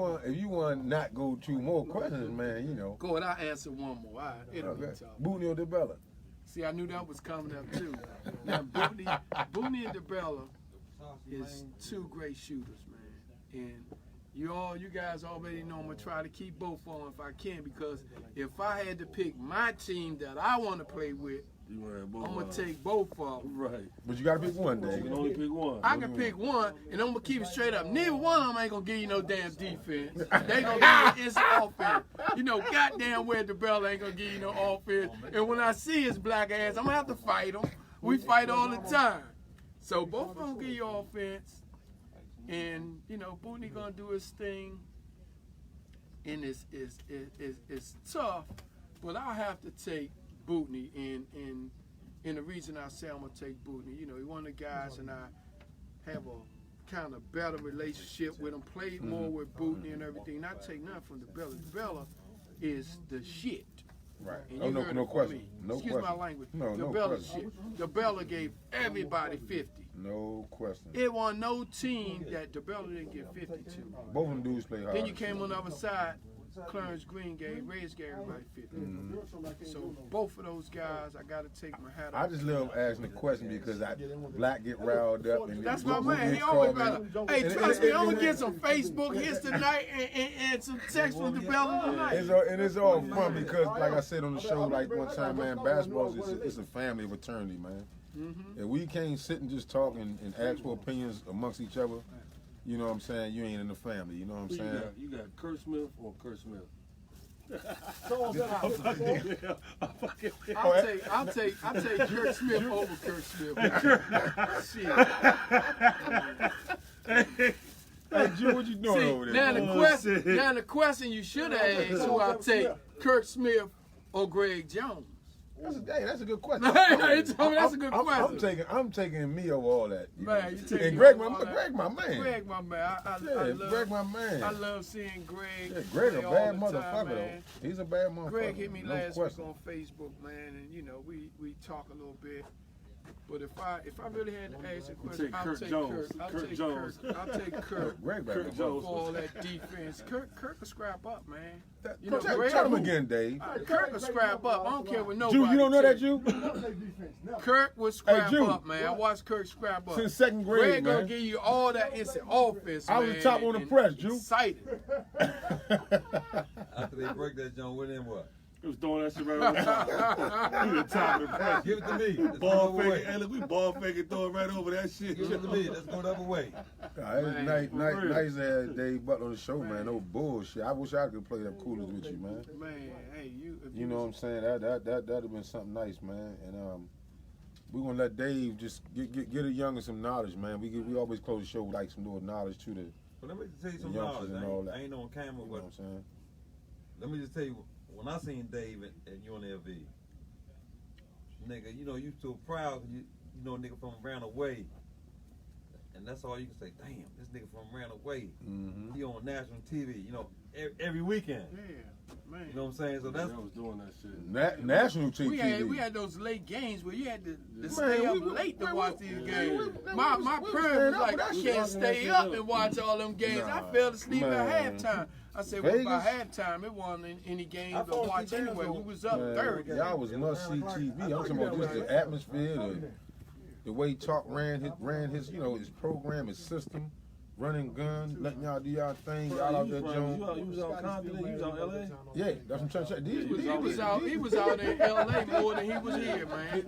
want to not go 2 more questions, man, you know. Go and I'll answer one more. All right, it'll be Okay. tough. Booney or DeBella? See, I knew that was coming up too. Now, Booney and DeBella is 2 great shooters, man. And you guys already know I'm gonna try to keep both of them if I can, because if I had to pick my team that I want to play with, You wanna have both I'm gonna of them. take both of them. Right. But you got to pick one, You Dave. can only pick one. I can pick one, and I'm gonna keep it straight up. Neither one of them ain't gonna give you no damn defense. They gonna give you instant offense. You know, goddamn well DeBella ain't gonna give you no offense. And when I see his black ass, I'm gonna have to fight him. We fight all the time. So both of them give you offense, and you know, Booney gonna do his thing. And it's tough, but I'll have to take Bootney, and the reason I say I'm gonna take Bootney, you know, he's one of the guys, and I have a kind of better relationship with him, played more with Bootney and everything. Not take nothing from DeBella. DeBella is the shit. Right. And Oh, you no, heard no it from question. me. No Excuse question. my language. No, no DeBella's question. shit. DeBella gave everybody 50. No question. It wasn't no team that DeBella didn't get 50 to. Both of them dudes play hard. Then you came on the other side, Clarence Green gave, Reyes gave everybody 50. So both of those guys, I got to take my hat off. I just love asking the question because Black get riled up. And That's we- my we man. get He always called got in. to. Hey, And- trust me, I'm and- gonna get some Facebook hits tonight and some text from DeBella tonight. It's all fun because, like I said on the show, like one time, man, basketball is a family fraternity, man. If we can't sit and just talk and ask for opinions amongst each other, you know what I'm saying? You ain't in the family. You know what I'm saying? You got Kurt Smith or Kurt Smith? I'll take Kurt Smith over Kurt Smith. Shit. Hey, Drew, what you doing See, over there? now the question you should have asked who I take, Kurt Smith or Greg Jones. That's a good question. Hey, Tommy, that's a good question. I'm taking me over all that. You Man, know? you taking and Greg, over all that. Greg, my man. Greg, my man. I love, Greg, my man. I love seeing Greg. Yeah, Greg a play all bad the time, motherfucker man. though. He's a bad motherfucker. Greg hit me no last question. week on Facebook, man, and you know we talk a little bit. But if I really had to ask a question, take I'll Kurt take Jones. Kurt. I'll Kurt take Jones. Kurt. I'll take Kurt. Greg back Kurt there. Jones. For all that defense, Kurt can scrap up, man. You Tell know, Greg, him again, Dave. Kurt can scrap up. I don't care what nobody. Jew, you don't know that, tell Jew? Kurt will scrap Jew. up, man. I watched Kurt scrap up. Since second grade, Greg gonna man. give you all that instant offense, I was man, the top on the and press, Jew. Excited. After they break that joint, what then what? He was throwing that shit right over the top. He the top of the press. Give it to me. Let's Ball go the other faking. way. Hey, look, we ball faking, throw it right over that shit. Give it to me. Let's go the other way. It's nice to have Dave Butler on the show, man. No bullshit. I wish I could play them coolers with you, man. Man, hey, You know what I'm saying? That'd have been something nice, man. And we're gonna let Dave just get a youngin some knowledge, man. We always close the show with like some little knowledge to the But let me just tell you some youngsters knowledge. and all that. I ain't on camera, You know but what I'm saying? let me just tell you, when I seen Dave at UNLV, nigga, you know, you so proud, you know, nigga from around the way. And that's all you can say, damn, this nigga from around the way. Mm-hmm. He on national TV, you know, every weekend. yeah, man. You know what I'm saying? So that's I was doing that shit. National TV. We had those late games where you had to Man, stay up we- late to man, watch we- these man, games. we- My we parents was was staying up like, for that you shit. can't stay up and watch all them games. I fell asleep man. at halftime. I said, well, by Vegas? halftime, it wasn't any games I to thought watch the games anyway. were- We was up Man, 30. y'all was must see TV. I'm talking about just the atmosphere, the way Talk ran his, you know, his program, his system. running gun, letting y'all do y'all thing, y'all out there, Jones. You was on Compton, you was on LA? Yeah, that's what I'm trying to say. He was out in LA more than he was here, man.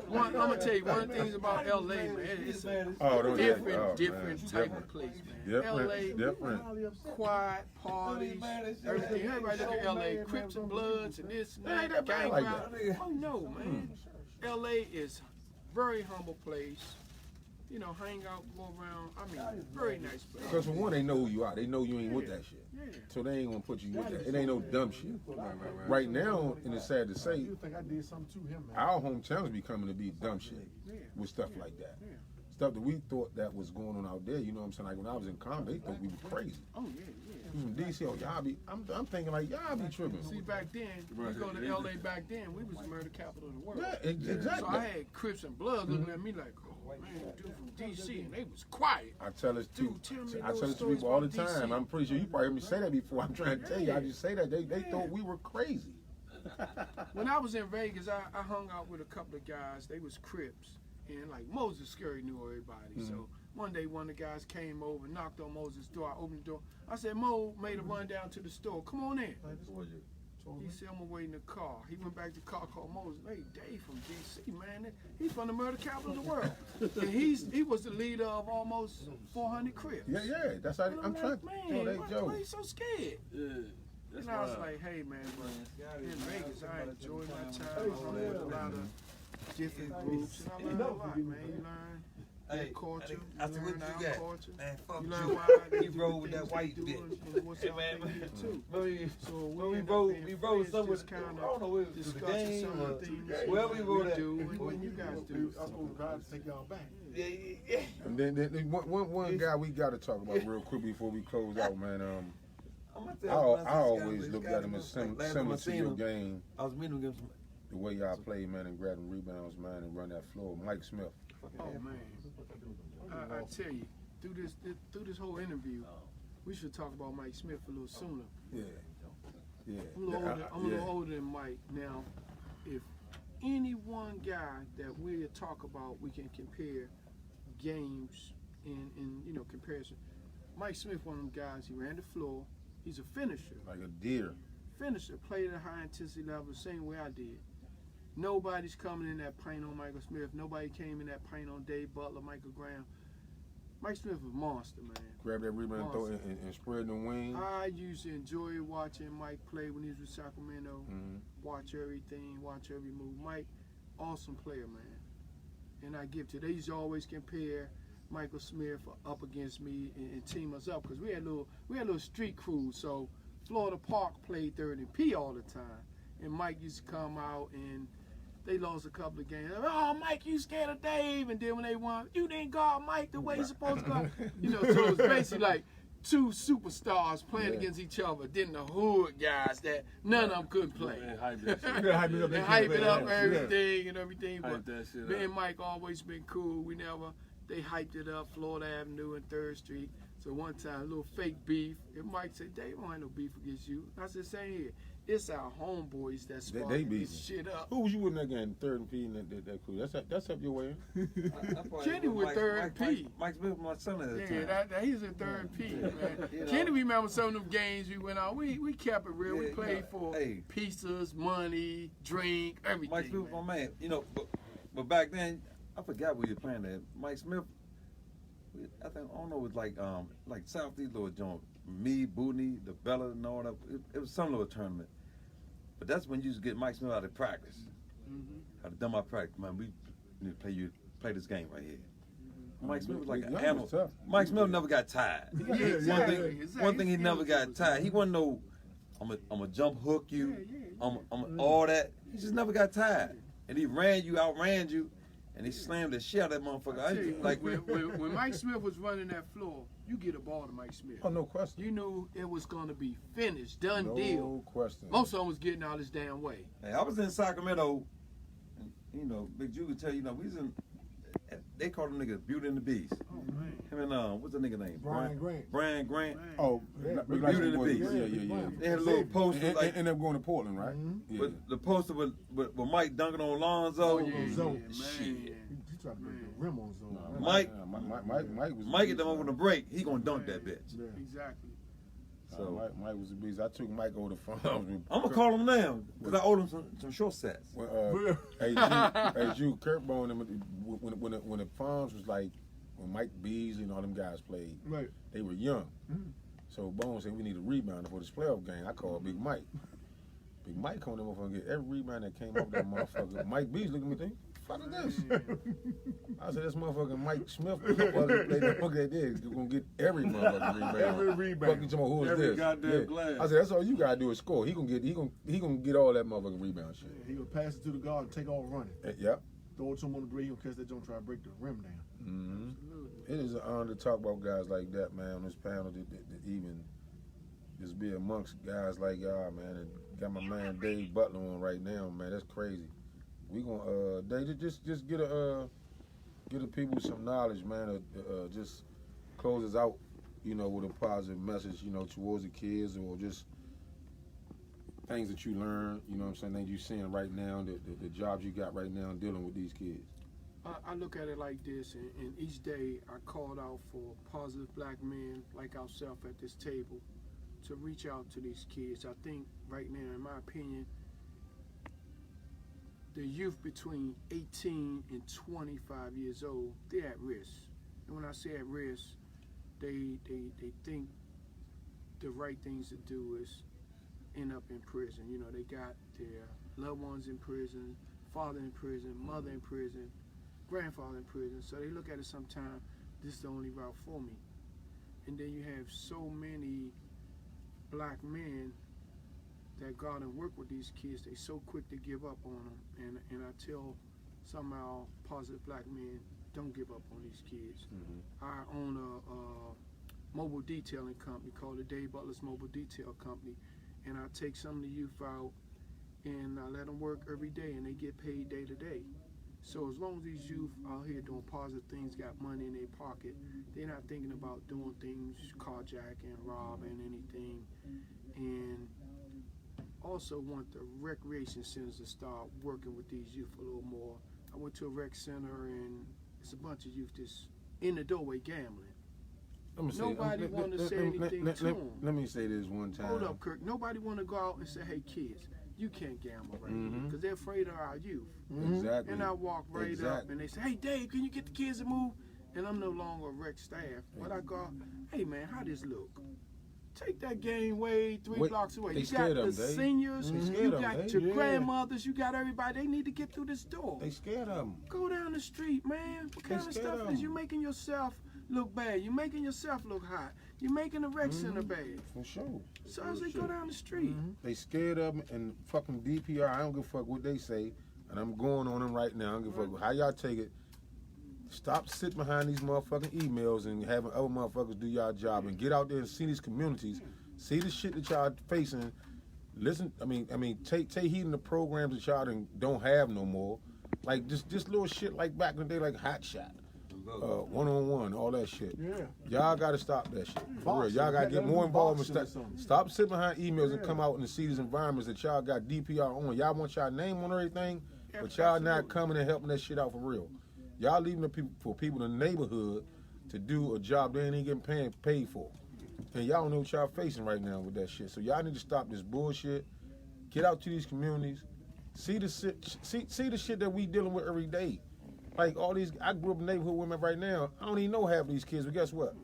I'm gonna tell you one of the things about LA, man. It's a different type of place, man. LA, quiet parties, everything. Everybody look at LA, Crips and Bloods and this and that, gang rap. Oh no, man. LA is very humble place. You know, hang out, go around. I mean, very nice place. Because for one, they know who you are. They know you ain't with that shit. Yeah. So they ain't gonna put you with that. It ain't no dumb shit. Right now, and it's sad to say, our hometowns becoming to be dumb shit with stuff like that. Stuff that we thought that was going on out there. You know what I'm saying? Like when I was in Compton, they thought we were crazy. Oh yeah. DC, y'all be. I'm thinking like y'all be tripping. See, back then, we go to LA. Back then, we was the murder capital of the world. Yeah, exactly. So I had Crips and Bloods looking at me like, oh man, dude from DC, and they was quiet. I tell it to stories people all the about time. DC. I'm pretty sure you probably heard me say that before. I'm trying to tell you. I just say that they thought we were crazy. When I was in Vegas, I hung out with a couple of guys. They was Crips, and like Moses Scurry knew everybody. So one day, one of the guys came over, knocked on Moses' door. I opened the door. I said, Mo made a run down to the store. Come on in. He said, I'm gonna wait in the car. He went back to the car, called Moses. Hey, Dave from DC, man. He's from the murder capital of the world. And he was the leader of almost 400 Crips. Yeah. That's how I'm trying to. Man, why you so scared? Yeah. And I was like, hey, man, in Vegas, I enjoy my time. I hung with a lot of different groups. And I learned a lot, man. You learn. Hey, culture, I said, what you got? culture. Man, fuck You you. learn why He rolled with that white bitch. Hey, man. too. So we rode somewhere. just kind I don't know where it was the discussing game some or of the things where we rode at. do and what you guys do. I was supposed to drive to take y'all back. Yeah. And then one guy we got to talk about real quick before we close out, man. I always looked at him as similar to your game. I was meeting him. The way y'all play, man, and grab them rebounds, man, and run that floor. Mike Smith. Oh man, I tell you, through this whole interview, we should talk about Mike Smith a little sooner. Yeah. I'm a little older than Mike now. If any one guy that we talk about, we can compare games in comparison. Mike Smith, one of them guys, he ran the floor. He's a finisher. Like a deer. Finisher, played at a high intensity level, the same way I did. Nobody's coming in that paint on Michael Smith. Nobody came in that paint on Dave Butler, Michael Graham. Mike Smith was a monster, man. Grab that rebound, throw it, and spread the wing. I used to enjoy watching Mike play when he was with Sacramento. Watch everything, watch every move. Mike, awesome player, man. And I give to. They used to always compare Michael Smith up against me and team us up because we had little street crews. So Florida Park played 3rd and P all the time, and Mike used to come out and they lost a couple of games. Oh, Mike, you scared of Dave, and then when they won, you didn't guard Mike the way you're supposed to guard. So it was basically like two superstars playing against each other. Then the hood guys that none of them could play. And hype that shit. And hype it up, everything and everything. Hype But that shit me up. and Mike always been cool. They hyped it up, Florida Avenue and 3rd Street. So one time, a little fake beef. And Mike said, Dave, I don't have no beef against you. I said, same here. It's our homeboys that sparking this shit up. Who was you with in that game? 3rd and P and that crew. That's up your way. Kenny with 3rd and P. Mike Smith was my son at the time. Yeah, he's in 3rd and P, man. Kenny remember some of them games we went on. We kept it real. We played for pizzas, money, drink, everything. Mike Smith was my man. But back then, I forgot where you were playing at. Mike Smith, I don't know, it was like Southeast little joint. Me, Booney, the Bella, and all that. It was some little tournament. But that's when you used to get Mike Smith out of practice. I'd have done my practice. Man, we need to play this game right here. Mike Smith was like an animal. Mike Smith never got tired. One thing he never got tired. He wasn't no, I'm a jump hook you, I'm all that. He just never got tired. And he outran you, and he slammed the shit out of that motherfucker. When Mike Smith was running that floor, you get a ball to Mike Smith. Oh, no question. You knew it was going to be finished, done deal. No question. Most of them was getting out his damn way. Hey, I was in Sacramento, and, Big Jew could tell you, we was in, they called them niggas Beauty and the Beast. Oh, man. Him and, what's the nigga name? Brian Grant. Oh, Beauty and the Beast. Yeah. They had a little poster like... And they're going to Portland, right? But the poster with Mike dunking on Lonzo. Oh, yeah, Shit. tried to break the rim on zone. Mike was Mike get them over the break. He gonna dunk that bitch. Yeah. Exactly. So Mike was a beast. I took Mike over the phone. I'm gonna call him now because I owed him some short sets. Hey, Drew, Kurt Bone, when the Farms was like, when Mike Beasley and all them guys played, Right. they were young. Mhm. So Bone said we need a rebounder for this playoff game. I called Big Mike. Big Mike come over and get every rebound that came off that motherfucker. Mike Beasley looked at me and think, what the fuck is this? I said, this motherfucking Mike Smith motherfucker play that fuck that is. You're gonna get every motherfucking rebound. Every rebound. Fucking talking about who is Every this? goddamn glass. I said, that's all you gotta do is score. He gonna get all that motherfucking rebound shit. He would pass it to the guard and take off running. Yep. Throw it to him on the break. He gonna catch that joint, try to break the rim down. Mm-hmm. It is an honor to talk about guys like that, man, on this panel, to even just be amongst guys like y'all, man, and got my man Dave Butler on right now, man. That's crazy. We gonna Dave, just get the people some knowledge, man. Just close us out, with a positive message, towards the kids, or just things that you learn, things you're seeing right now, the jobs you got right now dealing with these kids. I look at it like this, and each day I called out for positive black men like ourselves at this table to reach out to these kids. I think right now, in my opinion, the youth between 18 and 25 years old, they're at risk. And when I say at risk, they think the right things to do is end up in prison. They got their loved ones in prison, father in prison, mother in prison, grandfather in prison. So they look at it sometimes, this is the only route for me. And then you have so many black men that go out and work with these kids. They so quick to give up on them. And I tell somehow positive black men, don't give up on these kids. Mm-hmm. I own a mobile detailing company called the Dave Butler's Mobile Detail Company, and I take some of the youth out and I let them work every day, and they get paid day to day. So as long as these youth out here doing positive things, got money in their pocket, they're not thinking about doing things, carjacking, robbing, anything. And also want the recreation centers to start working with these youth a little more. I went to a rec center and it's a bunch of youth just in the doorway gambling. Nobody want to say anything to them. Let me say this one time. Hold up, Kirk. Nobody want to go out and say, hey, kids, you can't gamble right here, because they're afraid of our youth. Exactly. And I walk right up and they say, hey, Dave, can you get the kids to move? And I'm no longer a rec staff. But I go, hey, man, how this look? Take that game way three blocks away. You got the seniors, you got your grandmothers, you got everybody. They need to get through this door. They scared of them. Go down the street, man. What kind of stuff is you making yourself look bad? You making yourself look hot. You making the rec center bad. For sure. So as they go down the street. They scared of them, and fucking DPR, I don't give a fuck what they say, and I'm going on them right now. I don't give a fuck how y'all take it. Stop sitting behind these motherfucking emails and having other motherfuckers do y'all job, and get out there and see these communities, see the shit that y'all facing. Listen, take heed in the programs that y'all don't have no more. Like just little shit like back in the day, like Hot Shot, one-on-one, all that shit. Yeah. Y'all gotta stop that shit. For real. Y'all gotta get more involved and stop sitting behind emails and come out and see these environments that y'all got DPR on. Y'all want y'all name on everything, but y'all not coming and helping that shit out for real. Y'all leaving the people for people in the neighborhood to do a job they ain't even getting paid for. And y'all don't know what y'all facing right now with that shit. So y'all need to stop this bullshit. Get out to these communities. See the shit that we dealing with every day. Like all these, I grew up in neighborhood women right now. I don't even know half of these kids, but guess what?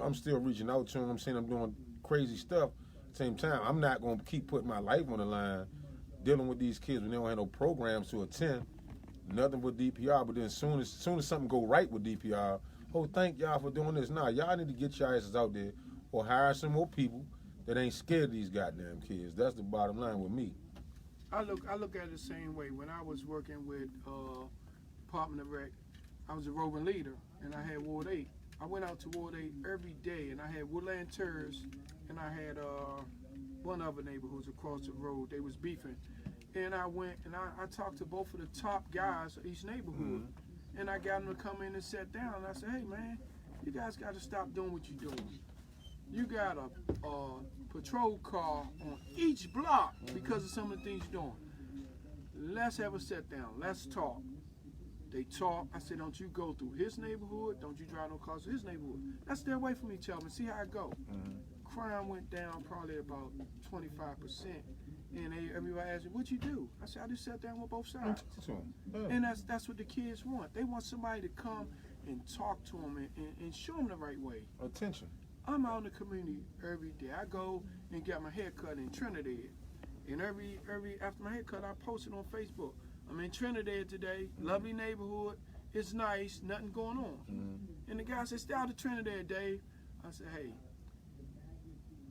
I'm still reaching out to them. I'm saying I'm doing crazy stuff. At the same time, I'm not gonna keep putting my life on the line dealing with these kids when they don't have no programs to attend. Nothing with DPR, but then as soon as something go right with DPR, thank y'all for doing this. Nah, y'all need to get your asses out there or hire some more people that ain't scared of these goddamn kids. That's the bottom line with me. I look at it the same way. When I was working with Department of Rec, I was a roving leader, and I had Ward 8. I went out to Ward 8 every day, and I had Woodland Terrace, and I had one other neighbor who was across the road. They was beefing. And I went and I talked to both of the top guys of each neighborhood. And I got them to come in and sit down. And I said, hey, man, you guys got to stop doing what you're doing. You got a patrol car on each block because of some of the things you're doing. Let's have a sit down. Let's talk. They talk. I said, don't you go through his neighborhood. Don't you drive no cars to his neighborhood. Let's stay away from each other and see how it go. Crime went down probably about 25%. And everybody asked me, what'd you do? I said, I just sat down with both sides. And that's what the kids want. They want somebody to come and talk to them and show them the right way. Attention. I'm out in the community every day. I go and get my hair cut in Trinidad. And every after my haircut, I post it on Facebook. I'm in Trinidad today, lovely neighborhood. It's nice, nothing going on. And the guy said, stay out of Trinidad, Dave. I said, hey,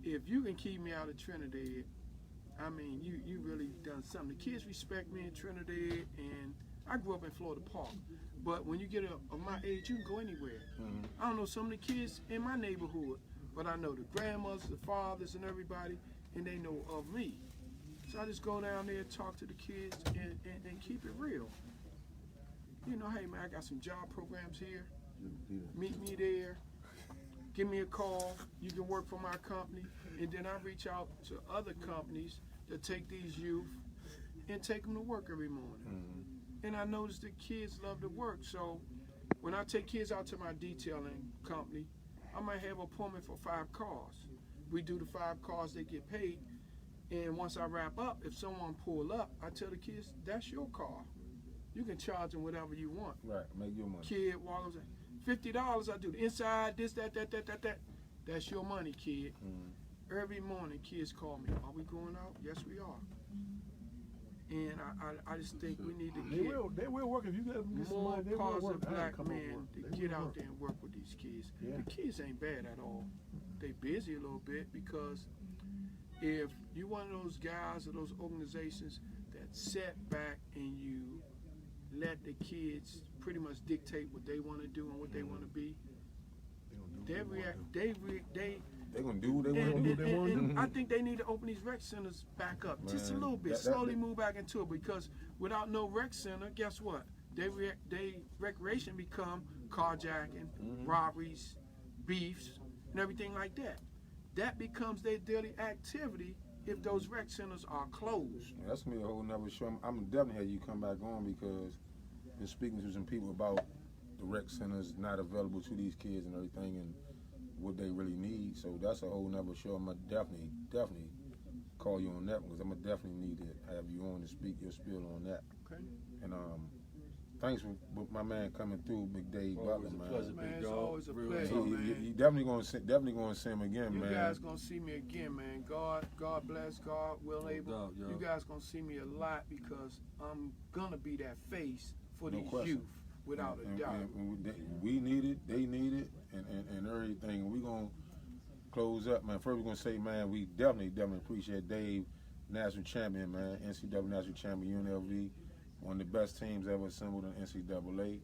if you can keep me out of Trinidad, I mean, you really done something. The kids respect me in Trinidad, and I grew up in Florida Park. But when you get of my age, you can go anywhere. I don't know some of the kids in my neighborhood, but I know the grandmothers, the fathers, and everybody, and they know of me. So I just go down there, talk to the kids, and keep it real. You know, hey man, I got some job programs here. Meet me there. Give me a call. You can work for my company. And then I reach out to other companies that take these youth and take them to work every morning. And I notice the kids love to work. So when I take kids out to my detailing company, I might have an appointment for 5 cars. We do the 5 cars, they get paid. And once I wrap up, if someone pull up, I tell the kids, that's your car. You can charge them whatever you want. Right, make your money. Kid walks in, $50, I do the inside, this, that. That's your money, kid. Every morning, kids call me, are we going out? Yes, we are. And I just think we need to get They will work if you get some more money. They will work. positive black Come on, men work. to They get will out work. there and work with these kids. Yeah. The kids ain't bad at all. They busy a little bit because if you're one of those guys or those organizations that set back and you let the kids pretty much dictate what they want to do and what they want to be, they gonna do what they want to do. and I think they need to open these rec centers back up just a Man, little bit, slowly move back into it, because without no rec center, guess what? They recreation become carjacking, robberies, beefs, and everything like that. That becomes their daily activity if those rec centers are closed. That's gonna be a whole nother show. I'm definitely have you come back on because been speaking to some people about the rec centers not available to these kids and everything and what they really need. So that's a whole nother show. I'm gonna definitely call you on that because I'm gonna definitely need to have you on to speak your spiel on that. Okay. And thanks for my man coming through, Big Dave Butler, man. Pleasure, Man, big it's dog. always a Real pleasure, talk. man. You definitely gonna see him again, You man. guys gonna see me again, man. God bless, God will able. doubt, yo. You guys gonna see me a lot because I'm gonna be that face for No these question. youth, without a doubt. And we need it, they need it, and everything. And we gonna close up, man. First, we're gonna say, man, we definitely appreciate Dave, national champion, man, NCAA national champion, UNLV, one of the best teams ever assembled in NCAA.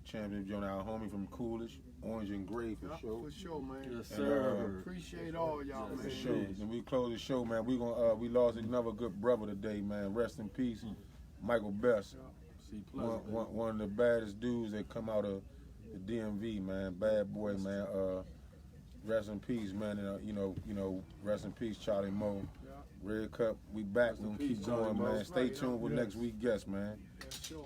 Champion joining our homie from Coolidge, orange and gray for sure. For sure, man. Yes, And, sir. Appreciate all y'all, For man. sure. And we close the show, man. We lost another good brother today, man. Rest in peace, Michael Best. See, pleasure. One of the baddest dudes that come out of the DMV, man. Bad boy, man. Rest in peace, man. And, rest in peace, Charlie Moe. Red Cup, we back. We're gonna keep Charlie going, Moe. man. Stay Right, tuned with yes. next week's guest, man. Sure.